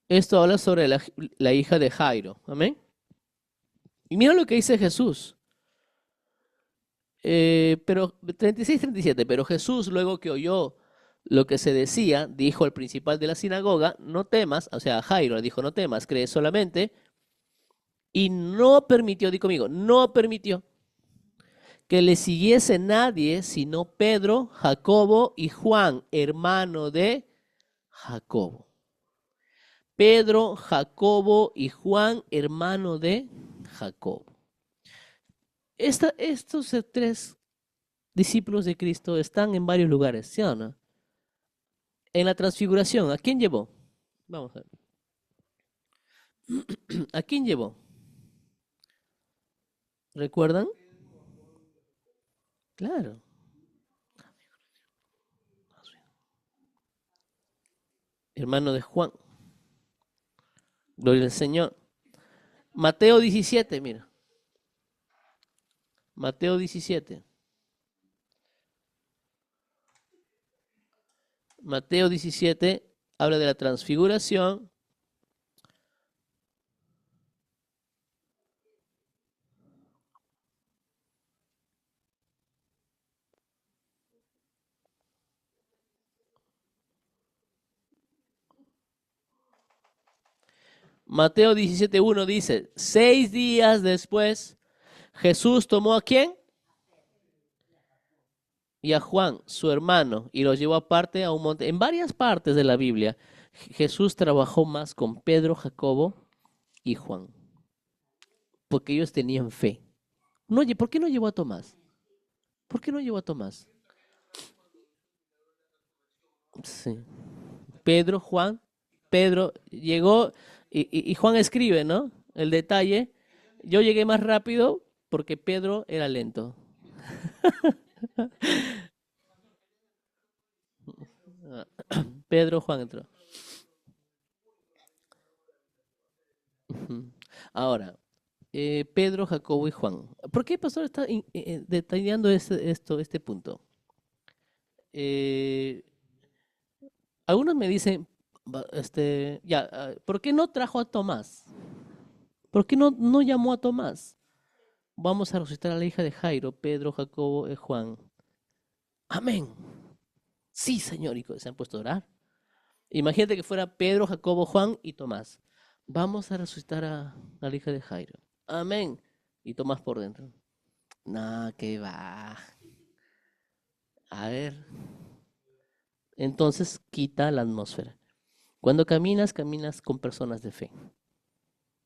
Esto habla sobre la hija de Jairo. Amén. Y mira lo que dice Jesús. Pero 36-37, pero Jesús, luego que oyó lo que se decía, dijo al principal de la sinagoga, no temas, o sea, a Jairo le dijo, no temas, cree solamente, y no permitió, di conmigo, no permitió que le siguiese nadie sino Pedro, Jacobo y Juan, hermano de Jacobo. Pedro, Jacobo y Juan, hermano de Jacobo. Estos tres discípulos de Cristo están en varios lugares, ¿sí o no? En la transfiguración, ¿a quién llevó? Vamos a ver. ¿A quién llevó? ¿Recuerdan? Claro. Hermano de Juan. Gloria al Señor. Mateo 17, mira. Mateo 17. Mateo 17 habla de la transfiguración. Mateo 17:1 dice, 6 días después, Jesús tomó ¿a quién? Y a Juan, su hermano, y los llevó aparte a un monte. En varias partes de la Biblia, Jesús trabajó más con Pedro, Jacobo y Juan, porque ellos tenían fe. No, oye, ¿por qué no llevó a Tomás? ¿Por qué no llevó a Tomás? Sí. Pedro, Juan. Pedro llegó y Juan escribe, ¿no? El detalle. Yo llegué más rápido porque Pedro era lento. Pedro, Juan entró. Ujú. Ahora, Pedro, Jacobo y Juan. ¿Por qué el pastor está detallando este punto? Eh, Algunos me dicen, ya, ¿por qué no trajo a Tomás? ¿Por qué no llamó a Tomás? Vamos a resucitar a la hija de Jairo, Pedro, Jacobo y Juan. Amén. Sí, Señor, y se han puesto a orar. Imagínate que fuera Pedro, Jacobo, Juan y Tomás. Vamos a resucitar a la hija de Jairo. Amén. Y Tomás por dentro. No, que va. A ver. Entonces quita la atmósfera. Cuando caminas, caminas con personas de fe.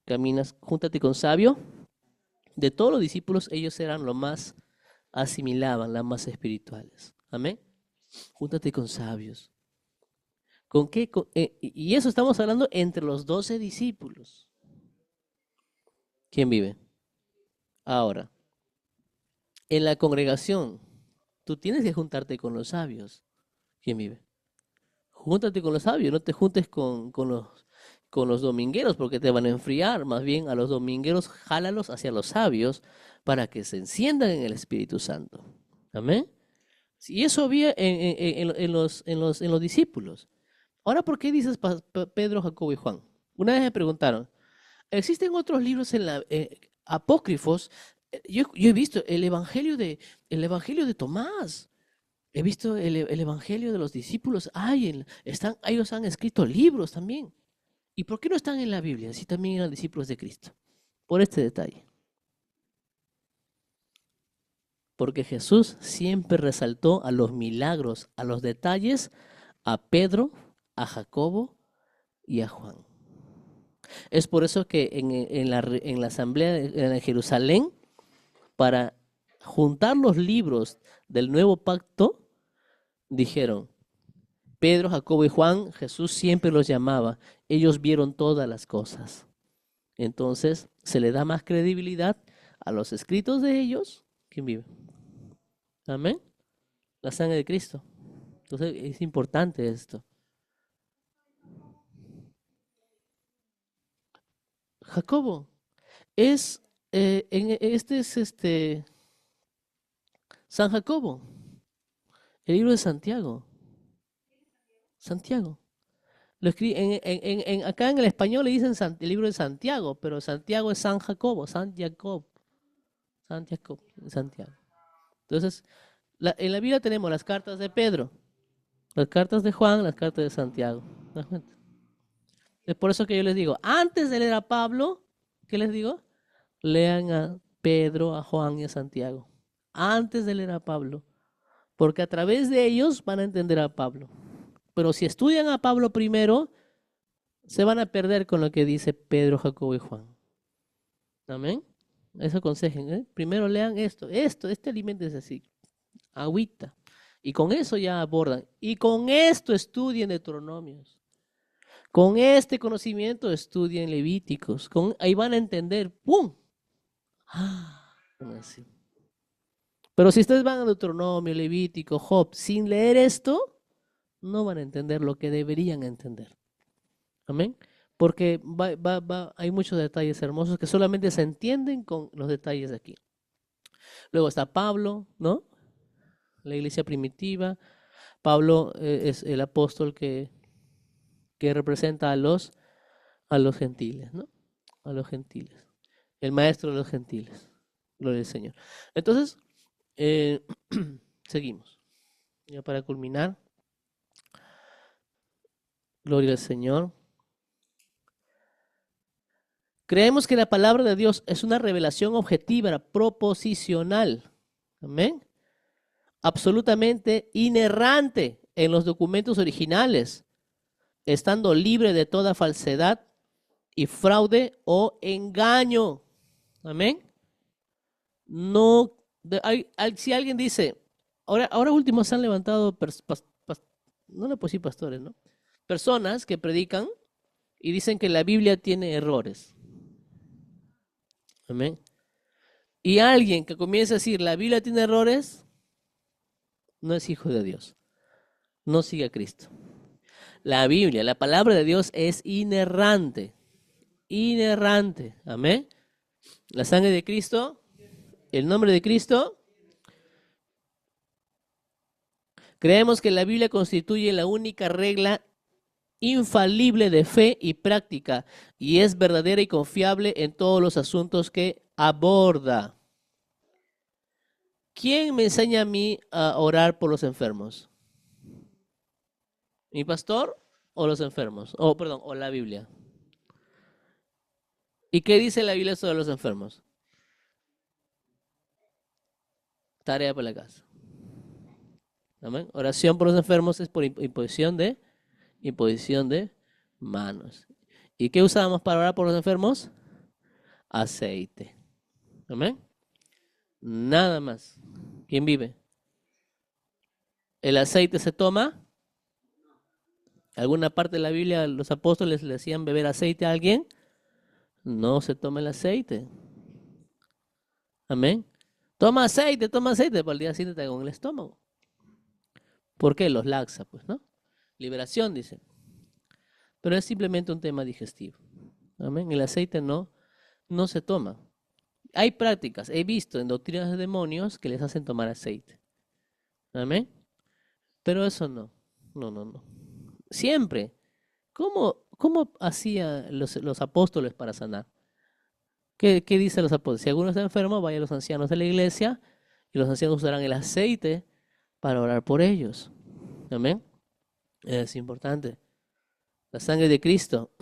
Caminas, júntate con sabio. De todos los discípulos, ellos eran lo más, asimilaban, las más espirituales. Amén. Júntate con sabios. ¿Con qué? Y eso estamos hablando entre los 12 discípulos. ¿Quién vive? Ahora, en la congregación, tú tienes que juntarte con los sabios. ¿Quién vive? Júntate con los sabios, no te juntes con los domingueros porque te van a enfriar. Más bien a los domingueros, jálalos hacia los sabios para que se enciendan en el Espíritu Santo. Amén. Y eso había en los discípulos. Ahora, ¿por qué dices Pedro, Jacobo y Juan? Una vez me preguntaron, ¿existen otros libros apócrifos? Yo he visto el Evangelio de Tomás. He visto el Evangelio de los discípulos. Ellos han escrito libros también. ¿Y por qué no están en la Biblia si también eran discípulos de Cristo? Por este detalle. Porque Jesús siempre resaltó a los milagros, a los detalles, a Pedro, a Jacobo y a Juan. Es por eso que en la asamblea en Jerusalén, para juntar los libros del nuevo pacto, dijeron, Pedro, Jacobo y Juan, Jesús siempre los llamaba. Ellos vieron todas las cosas. Entonces, se le da más credibilidad a los escritos de ellos. ¿Quién vive? Amén. La sangre de Cristo. Entonces, es importante esto. Jacobo es, San Jacobo, el libro de Santiago. Santiago. Lo escribe, acá en el español le dicen el libro de Santiago, pero Santiago es San Jacobo, San Jacob, San Jacob, Santiago. Entonces, en la Biblia tenemos las cartas de Pedro, las cartas de Juan, las cartas de Santiago. ¿Te das cuenta? Es por eso que yo les digo, antes de leer a Pablo, ¿qué les digo? Lean a Pedro, a Juan y a Santiago. Antes de leer a Pablo. Porque a través de ellos van a entender a Pablo. Pero si estudian a Pablo primero, se van a perder con lo que dice Pedro, Jacobo y Juan. Amén. Eso aconsejen, ¿eh? Primero lean este alimento es así, agüita. Y con eso ya abordan. Y con esto estudien Deuteronomios. Con este conocimiento estudien Levíticos. Ahí van a entender. ¡Pum! Así. Pero si ustedes van a Deuteronomio, Levítico, Job, sin leer esto, no van a entender lo que deberían entender. Amén. Porque hay muchos detalles hermosos que solamente se entienden con los detalles de aquí. Luego está Pablo, ¿no? La iglesia primitiva. Pablo es el apóstol que representa a los gentiles, ¿no? A los gentiles. El maestro de los gentiles. Gloria al Señor. Entonces, seguimos. Ya para culminar. Gloria al Señor. Creemos que la palabra de Dios es una revelación objetiva, proposicional. Amén. Absolutamente inerrante en los documentos originales, estando libre de toda falsedad y fraude o engaño. Amén. No, si alguien dice, ahora último se han levantado, no le puedo decir pastores, ¿no? Personas que predican y dicen que la Biblia tiene errores. Amén. Y alguien que comienza a decir la Biblia tiene errores, no es hijo de Dios, no sigue a Cristo. La Biblia, la palabra de Dios es inerrante, inerrante. Amén. La sangre de Cristo, el nombre de Cristo. Creemos que la Biblia constituye la única regla infalible de fe y práctica y es verdadera y confiable en todos los asuntos que aborda. ¿Quién me enseña a mí a orar por los enfermos? ¿Mi pastor o los enfermos? Perdón, o la Biblia. ¿Y qué dice la Biblia sobre los enfermos? Tarea para la casa. Amén. Oración por los enfermos es por imposición de manos. ¿Y qué usamos para orar por los enfermos? Aceite. Amén. Nada más. ¿Quién vive? ¿El aceite se toma? ¿Alguna parte de la Biblia los apóstoles le hacían beber aceite a alguien? No se toma el aceite. Amén. Toma aceite, para el día siguiente te con el estómago. ¿Por qué? Los laxa, pues, ¿no? Liberación, dice. Pero es simplemente un tema digestivo. Amén. El aceite no se toma. Hay prácticas, he visto en doctrinas de demonios que les hacen tomar aceite. Amén. Pero eso no. No, no, no. Siempre. ¿Cómo hacían los apóstoles para sanar? ¿Qué dicen los apóstoles? Si alguno está enfermo, vaya a los ancianos de la iglesia y los ancianos usarán el aceite para orar por ellos. Amén. Es importante. La sangre de Cristo,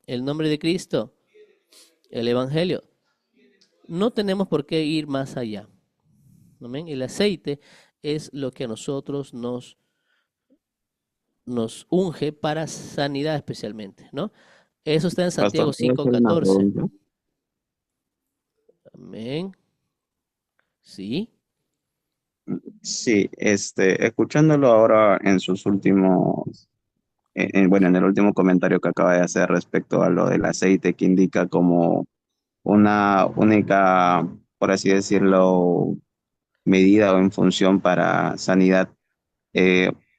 el nombre de Cristo, el Evangelio. No tenemos por qué ir más allá. Amén. El aceite es lo que a nosotros nos unge para sanidad especialmente, ¿no? Eso está en Pastor, Santiago ¿puedo hacer una 5:14. pregunta? Amén. Sí. Sí, escuchándolo ahora en sus últimos, bueno, en el último comentario que acaba de hacer respecto a lo del aceite que indica como una única, por así decirlo, medida o en función para sanidad,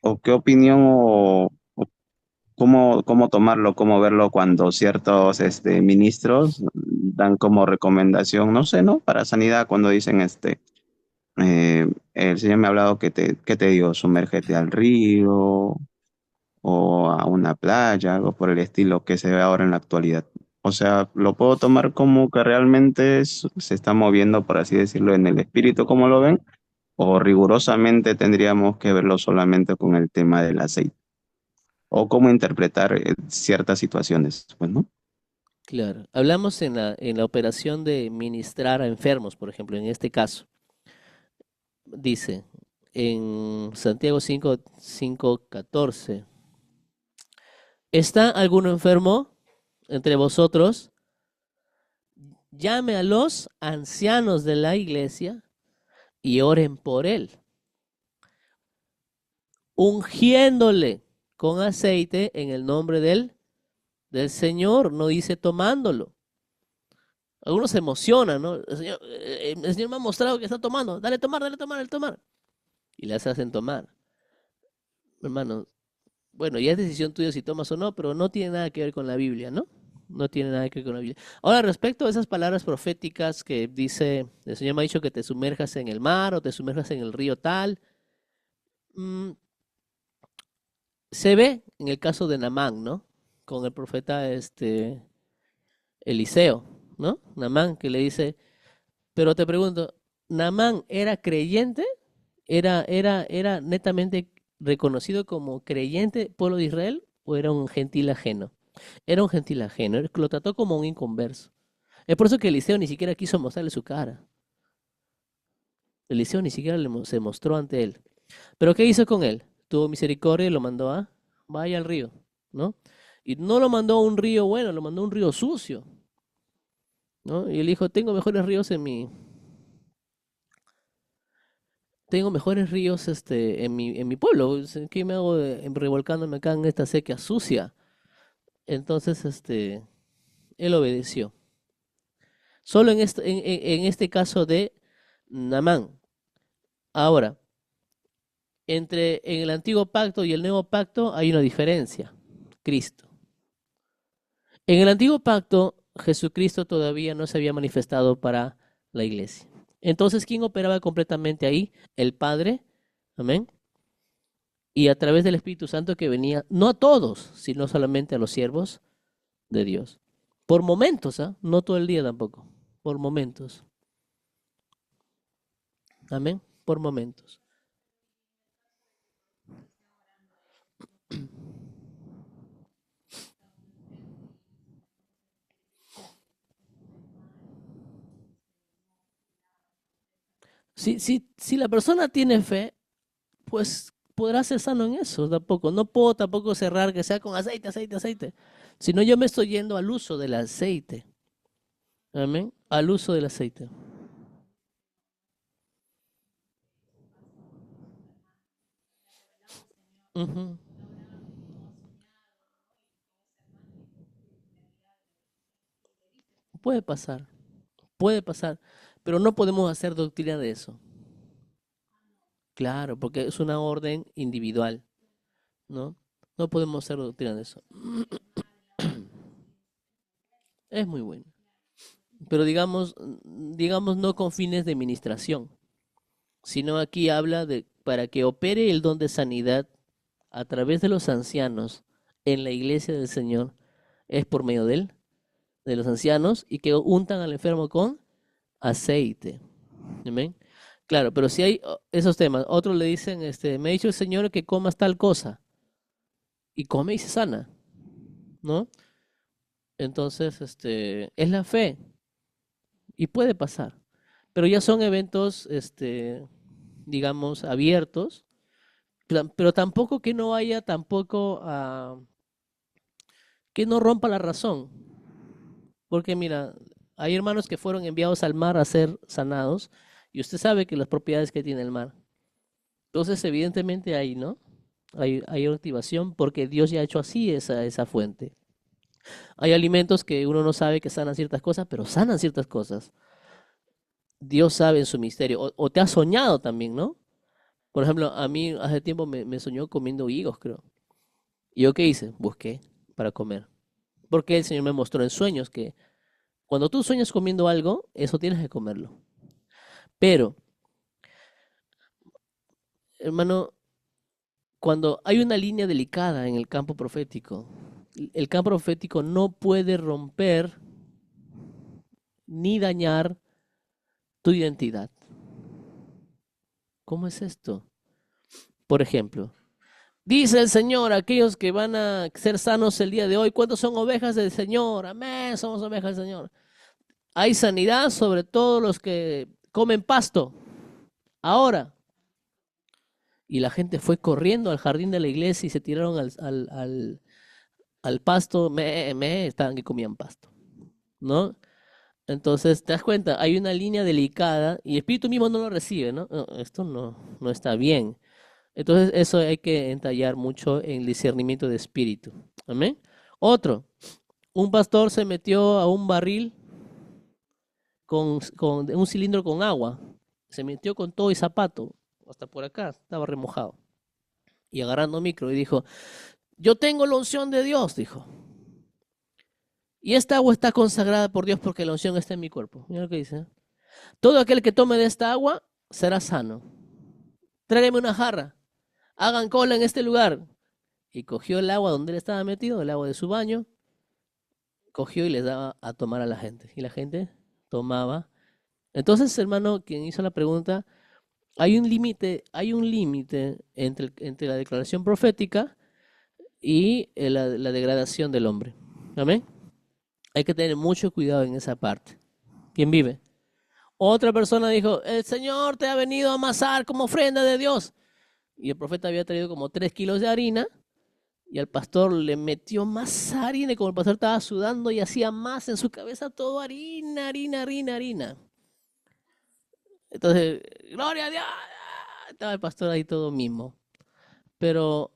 ¿o qué opinión o cómo tomarlo, cómo verlo cuando ciertos ministros dan como recomendación, no sé, ¿no? Para sanidad, cuando dicen el Señor me ha hablado que te digo, sumérgete al río o a una playa, algo por el estilo que se ve ahora en la actualidad. O sea, lo puedo tomar como que realmente se está moviendo, por así decirlo, en el espíritu, como lo ven, o rigurosamente tendríamos que verlo solamente con el tema del aceite, o cómo interpretar ciertas situaciones, pues, ¿no? Claro. Hablamos en la operación de ministrar a enfermos, por ejemplo, en este caso. Dice en Santiago 5:14, ¿está alguno enfermo entre vosotros? Llame a los ancianos de la iglesia y oren por él, ungiéndole con aceite en el nombre del Señor, no dice tomándolo. Algunos se emocionan, ¿no? El Señor me ha mostrado que está tomando. Dale tomar, dale tomar, dale tomar. Y las hacen tomar. Hermano, bueno, ya es decisión tuya si tomas o no, pero no tiene nada que ver con la Biblia, ¿no? No tiene nada que ver con la Biblia. Ahora, respecto a esas palabras proféticas que dice, el Señor me ha dicho que te sumerjas en el mar o te sumerjas en el río tal, mm, se ve en el caso de Namán, ¿no? Con el profeta Eliseo, ¿no? Namán que le dice, pero te pregunto, ¿Namán era creyente? ¿Era netamente reconocido como creyente pueblo de Israel o era un gentil ajeno? Era un gentil ajeno, lo trató como un inconverso. Es por eso que Eliseo ni siquiera quiso mostrarle su cara. Eliseo ni siquiera se mostró ante él. ¿Pero qué hizo con él? Tuvo misericordia y lo mandó vaya al río, ¿no? Y no lo mandó a un río bueno, lo mandó a un río sucio, ¿no? Y él dijo, tengo mejores ríos en mi pueblo. ¿Qué me hago revolcándome acá en esta sequía sucia? Entonces, él obedeció. Solo en este caso de Naamán. Ahora, en el antiguo pacto y el nuevo pacto hay una diferencia. Cristo. En el antiguo pacto, Jesucristo todavía no se había manifestado para la iglesia. Entonces, ¿quién operaba completamente ahí? El Padre. Amén. Y a través del Espíritu Santo que venía, no a todos, sino solamente a los siervos de Dios. Por momentos, ¿ah? No todo el día tampoco. Por momentos. Amén. Por momentos. Si la persona tiene fe, pues podrá ser sano en eso tampoco. No puedo tampoco cerrar que sea con aceite, aceite, aceite. Sino yo me estoy yendo al uso del aceite. Amén. Al uso del aceite. Ujú. Puede pasar, puede pasar, pero no podemos hacer doctrina de eso. Claro, porque es una orden individual, ¿no? No podemos hacer doctrina de eso. Es muy bueno. Pero digamos no con fines de ministración, sino aquí habla de para que opere el don de sanidad a través de los ancianos en la iglesia del Señor, es por medio de los ancianos y que untan al enfermo con aceite. Amén. Claro, pero si hay esos temas, otros le dicen, me ha dicho el Señor que comas tal cosa y come y se sana, ¿no? Entonces, es la fe y puede pasar, pero ya son eventos, digamos, abiertos, pero tampoco que no haya, tampoco que no rompa la razón, porque mira, hay hermanos que fueron enviados al mar a ser sanados y usted sabe que las propiedades que tiene el mar. Entonces, evidentemente ahí, ¿no? Hay activación porque Dios ya ha hecho así esa fuente. Hay alimentos que uno no sabe que sanan ciertas cosas, pero sanan ciertas cosas. Dios sabe en su misterio. O te ha soñado también, ¿no? Por ejemplo, a mí hace tiempo me soñó comiendo higos, creo. ¿Y yo qué hice? Busqué para comer. Porque el Señor me mostró en sueños que cuando tú sueñas comiendo algo, eso tienes que comerlo. Pero, hermano, cuando hay una línea delicada en el campo profético, el campo profético no puede romper ni dañar tu identidad. ¿Cómo es esto? Por ejemplo, dice el Señor, aquellos que van a ser sanos el día de hoy, ¿cuántos son ovejas del Señor? Amén, somos ovejas del Señor. Hay sanidad sobre todos los que comen pasto. Ahora. Y la gente fue corriendo al jardín de la iglesia y se tiraron al pasto, estaban que comían pasto, ¿no? Entonces, te das cuenta, hay una línea delicada y el espíritu mismo no lo recibe, ¿no? No, esto no está bien. Entonces, eso hay que entallar mucho en el discernimiento de espíritu. Amén. Otro, un pastor se metió a un barril con un cilindro con agua. Se metió con todo y zapato, hasta por acá, estaba remojado. Y agarrando micro y dijo, yo tengo la unción de Dios, dijo. Y esta agua está consagrada por Dios porque la unción está en mi cuerpo. Mira lo que dice. Todo aquel que tome de esta agua será sano. Tráigame una jarra. Hagan cola en este lugar. Y cogió el agua donde él estaba metido, el agua de su baño. Cogió y les daba a tomar a la gente. Y la gente tomaba. Entonces, hermano, quien hizo la pregunta, hay un límite entre la declaración profética y la degradación del hombre. Amén. Hay que tener mucho cuidado en esa parte. ¿Quién vive? Otra persona dijo, el Señor te ha venido a amasar como ofrenda de Dios. Y el profeta había traído como 3 kilos de harina y al pastor le metió más harina y como el pastor estaba sudando y hacía más en su cabeza todo harina, harina, harina, harina. Entonces, gloria a Dios. Estaba el pastor ahí todo mismo. Pero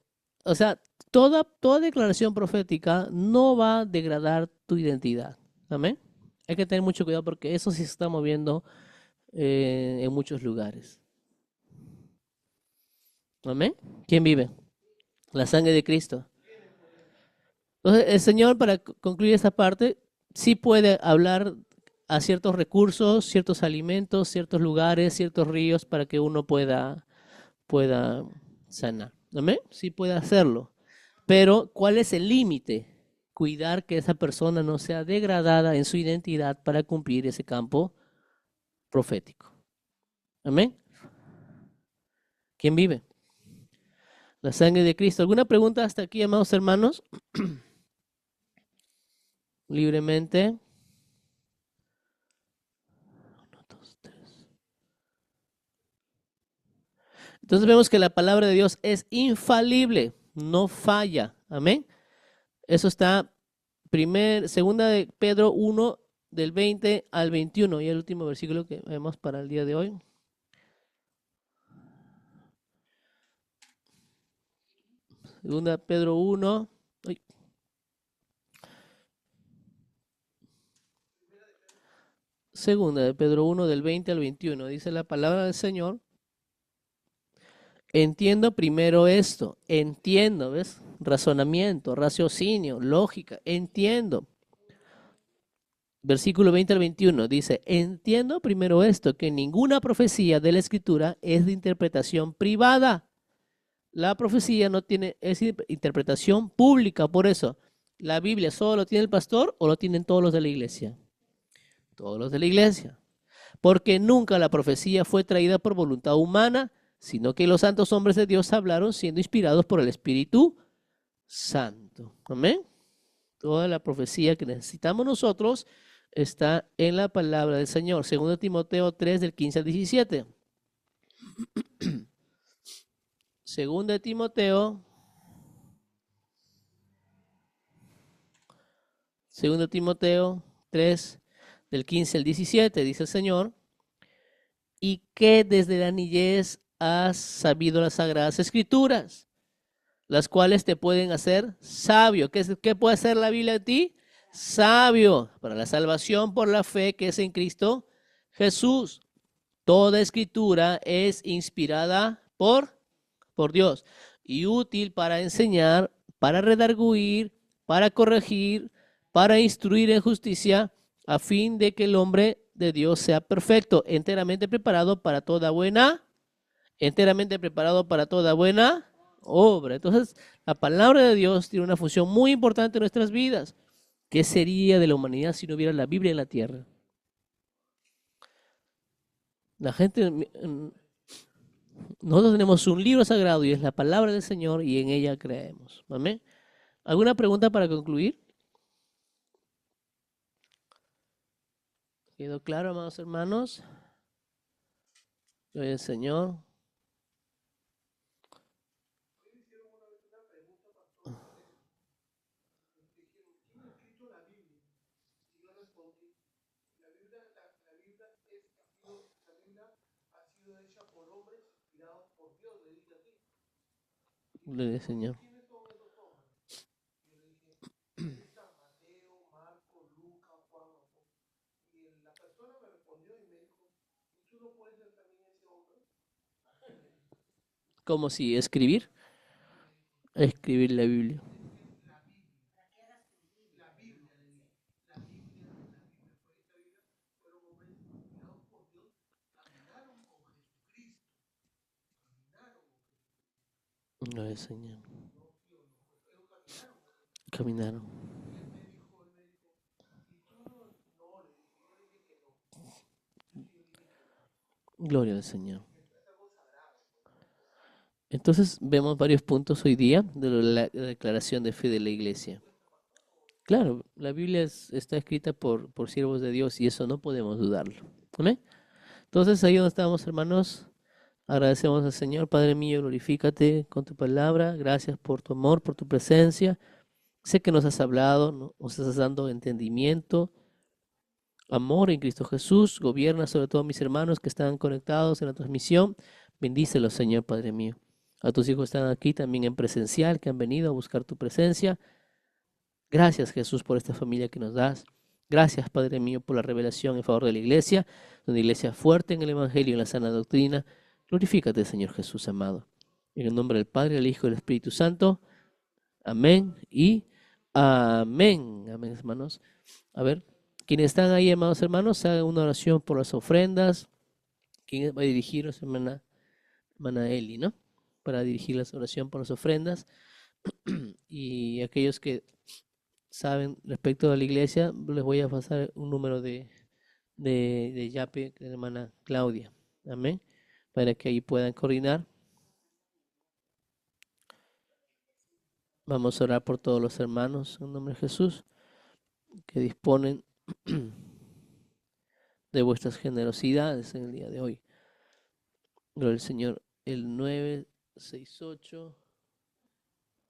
o sea, toda declaración profética no va a degradar tu identidad. Amén. Hay que tener mucho cuidado porque eso sí se está moviendo en muchos lugares. Amén. ¿Quién vive? La sangre de Cristo. Entonces, el Señor, para concluir esta parte, sí puede hablar a ciertos recursos, ciertos alimentos, ciertos lugares, ciertos ríos para que uno pueda sanar. ¿Amén? Sí puede hacerlo. Pero, ¿cuál es el límite? Cuidar que esa persona no sea degradada en su identidad para cumplir ese campo profético. ¿Amén? ¿Quién vive? La sangre de Cristo. ¿Alguna pregunta hasta aquí, amados hermanos? Libremente. 1, 2, 3. Entonces vemos que la palabra de Dios es infalible, no falla. Amén. Eso está segunda de Pedro 1, del 20 al 21, y el último versículo que vemos para el día de hoy. Segunda de Pedro 1. Segunda de Pedro 1, del 20 al 21. Dice la palabra del Señor. Entiendo primero esto. Entiendo, ¿ves? Razonamiento, raciocinio, lógica. Entiendo. Versículo 20 al 21 dice, entiendo primero esto, que ninguna profecía de la Escritura es de interpretación privada. La profecía no tiene, es interpretación pública, por eso, ¿la Biblia solo lo tiene el pastor o lo tienen todos los de la iglesia? Todos los de la iglesia. Porque nunca la profecía fue traída por voluntad humana, sino que los santos hombres de Dios hablaron siendo inspirados por el Espíritu Santo. Amén. Toda la profecía que necesitamos nosotros está en la palabra del Señor. 2 Timoteo 3, del 15 al 17. 2 Timoteo 3, del 15 al 17, dice el Señor, y que desde la niñez has sabido las sagradas escrituras, las cuales te pueden hacer sabio. ¿Qué puede hacer la Biblia de ti? Sabio para la salvación por la fe que es en Cristo Jesús. Toda escritura es inspirada por Dios y útil para enseñar, para redarguir, para corregir, para instruir en justicia, a fin de que el hombre de Dios sea perfecto, enteramente preparado para toda buena obra. Entonces, la palabra de Dios tiene una función muy importante en nuestras vidas. ¿Qué sería de la humanidad si no hubiera la Biblia en la tierra? La gente, nosotros tenemos un libro sagrado y es la palabra del Señor y en ella creemos. ¿Amén? ¿Alguna pregunta para concluir? ¿Quedó claro, amados hermanos? Gloria al Señor. Gloria al Señor. ¿Cómo si escribir? Escribir la Biblia. Gloria al Señor. Caminaron. Gloria al Señor. Entonces vemos varios puntos hoy día de la declaración de fe de la iglesia. Claro, la Biblia está escrita por siervos de Dios y eso no podemos dudarlo. ¿Amén? Entonces ahí donde estamos, hermanos, agradecemos al Señor. Padre mío, glorifícate con tu palabra. Gracias por tu amor, por tu presencia. Sé que nos has hablado, nos estás dando entendimiento, amor en Cristo Jesús. Gobierna sobre todos mis hermanos que están conectados en la transmisión. Bendícelos, Señor, Padre mío. A tus hijos que están aquí también en presencial, que han venido a buscar tu presencia. Gracias, Jesús, por esta familia que nos das. Gracias, Padre mío, por la revelación en favor de la iglesia, una iglesia fuerte en el Evangelio y en la sana doctrina. Glorifícate, Señor Jesús amado. En el nombre del Padre, del Hijo y del Espíritu Santo. Amén y amén. Amén, hermanos. A ver, quienes están ahí, amados hermanos, hagan una oración por las ofrendas. ¿Quién va a dirigirnos, hermana Eli, ¿no? Para dirigir la oración por las ofrendas. Y aquellos que saben respecto a la iglesia, les voy a pasar un número de Yape de la hermana Claudia. Amén. Para que ahí puedan coordinar. Vamos a orar por todos los hermanos en nombre de Jesús que disponen de vuestras generosidades en el día de hoy. Gloria al Señor. El 968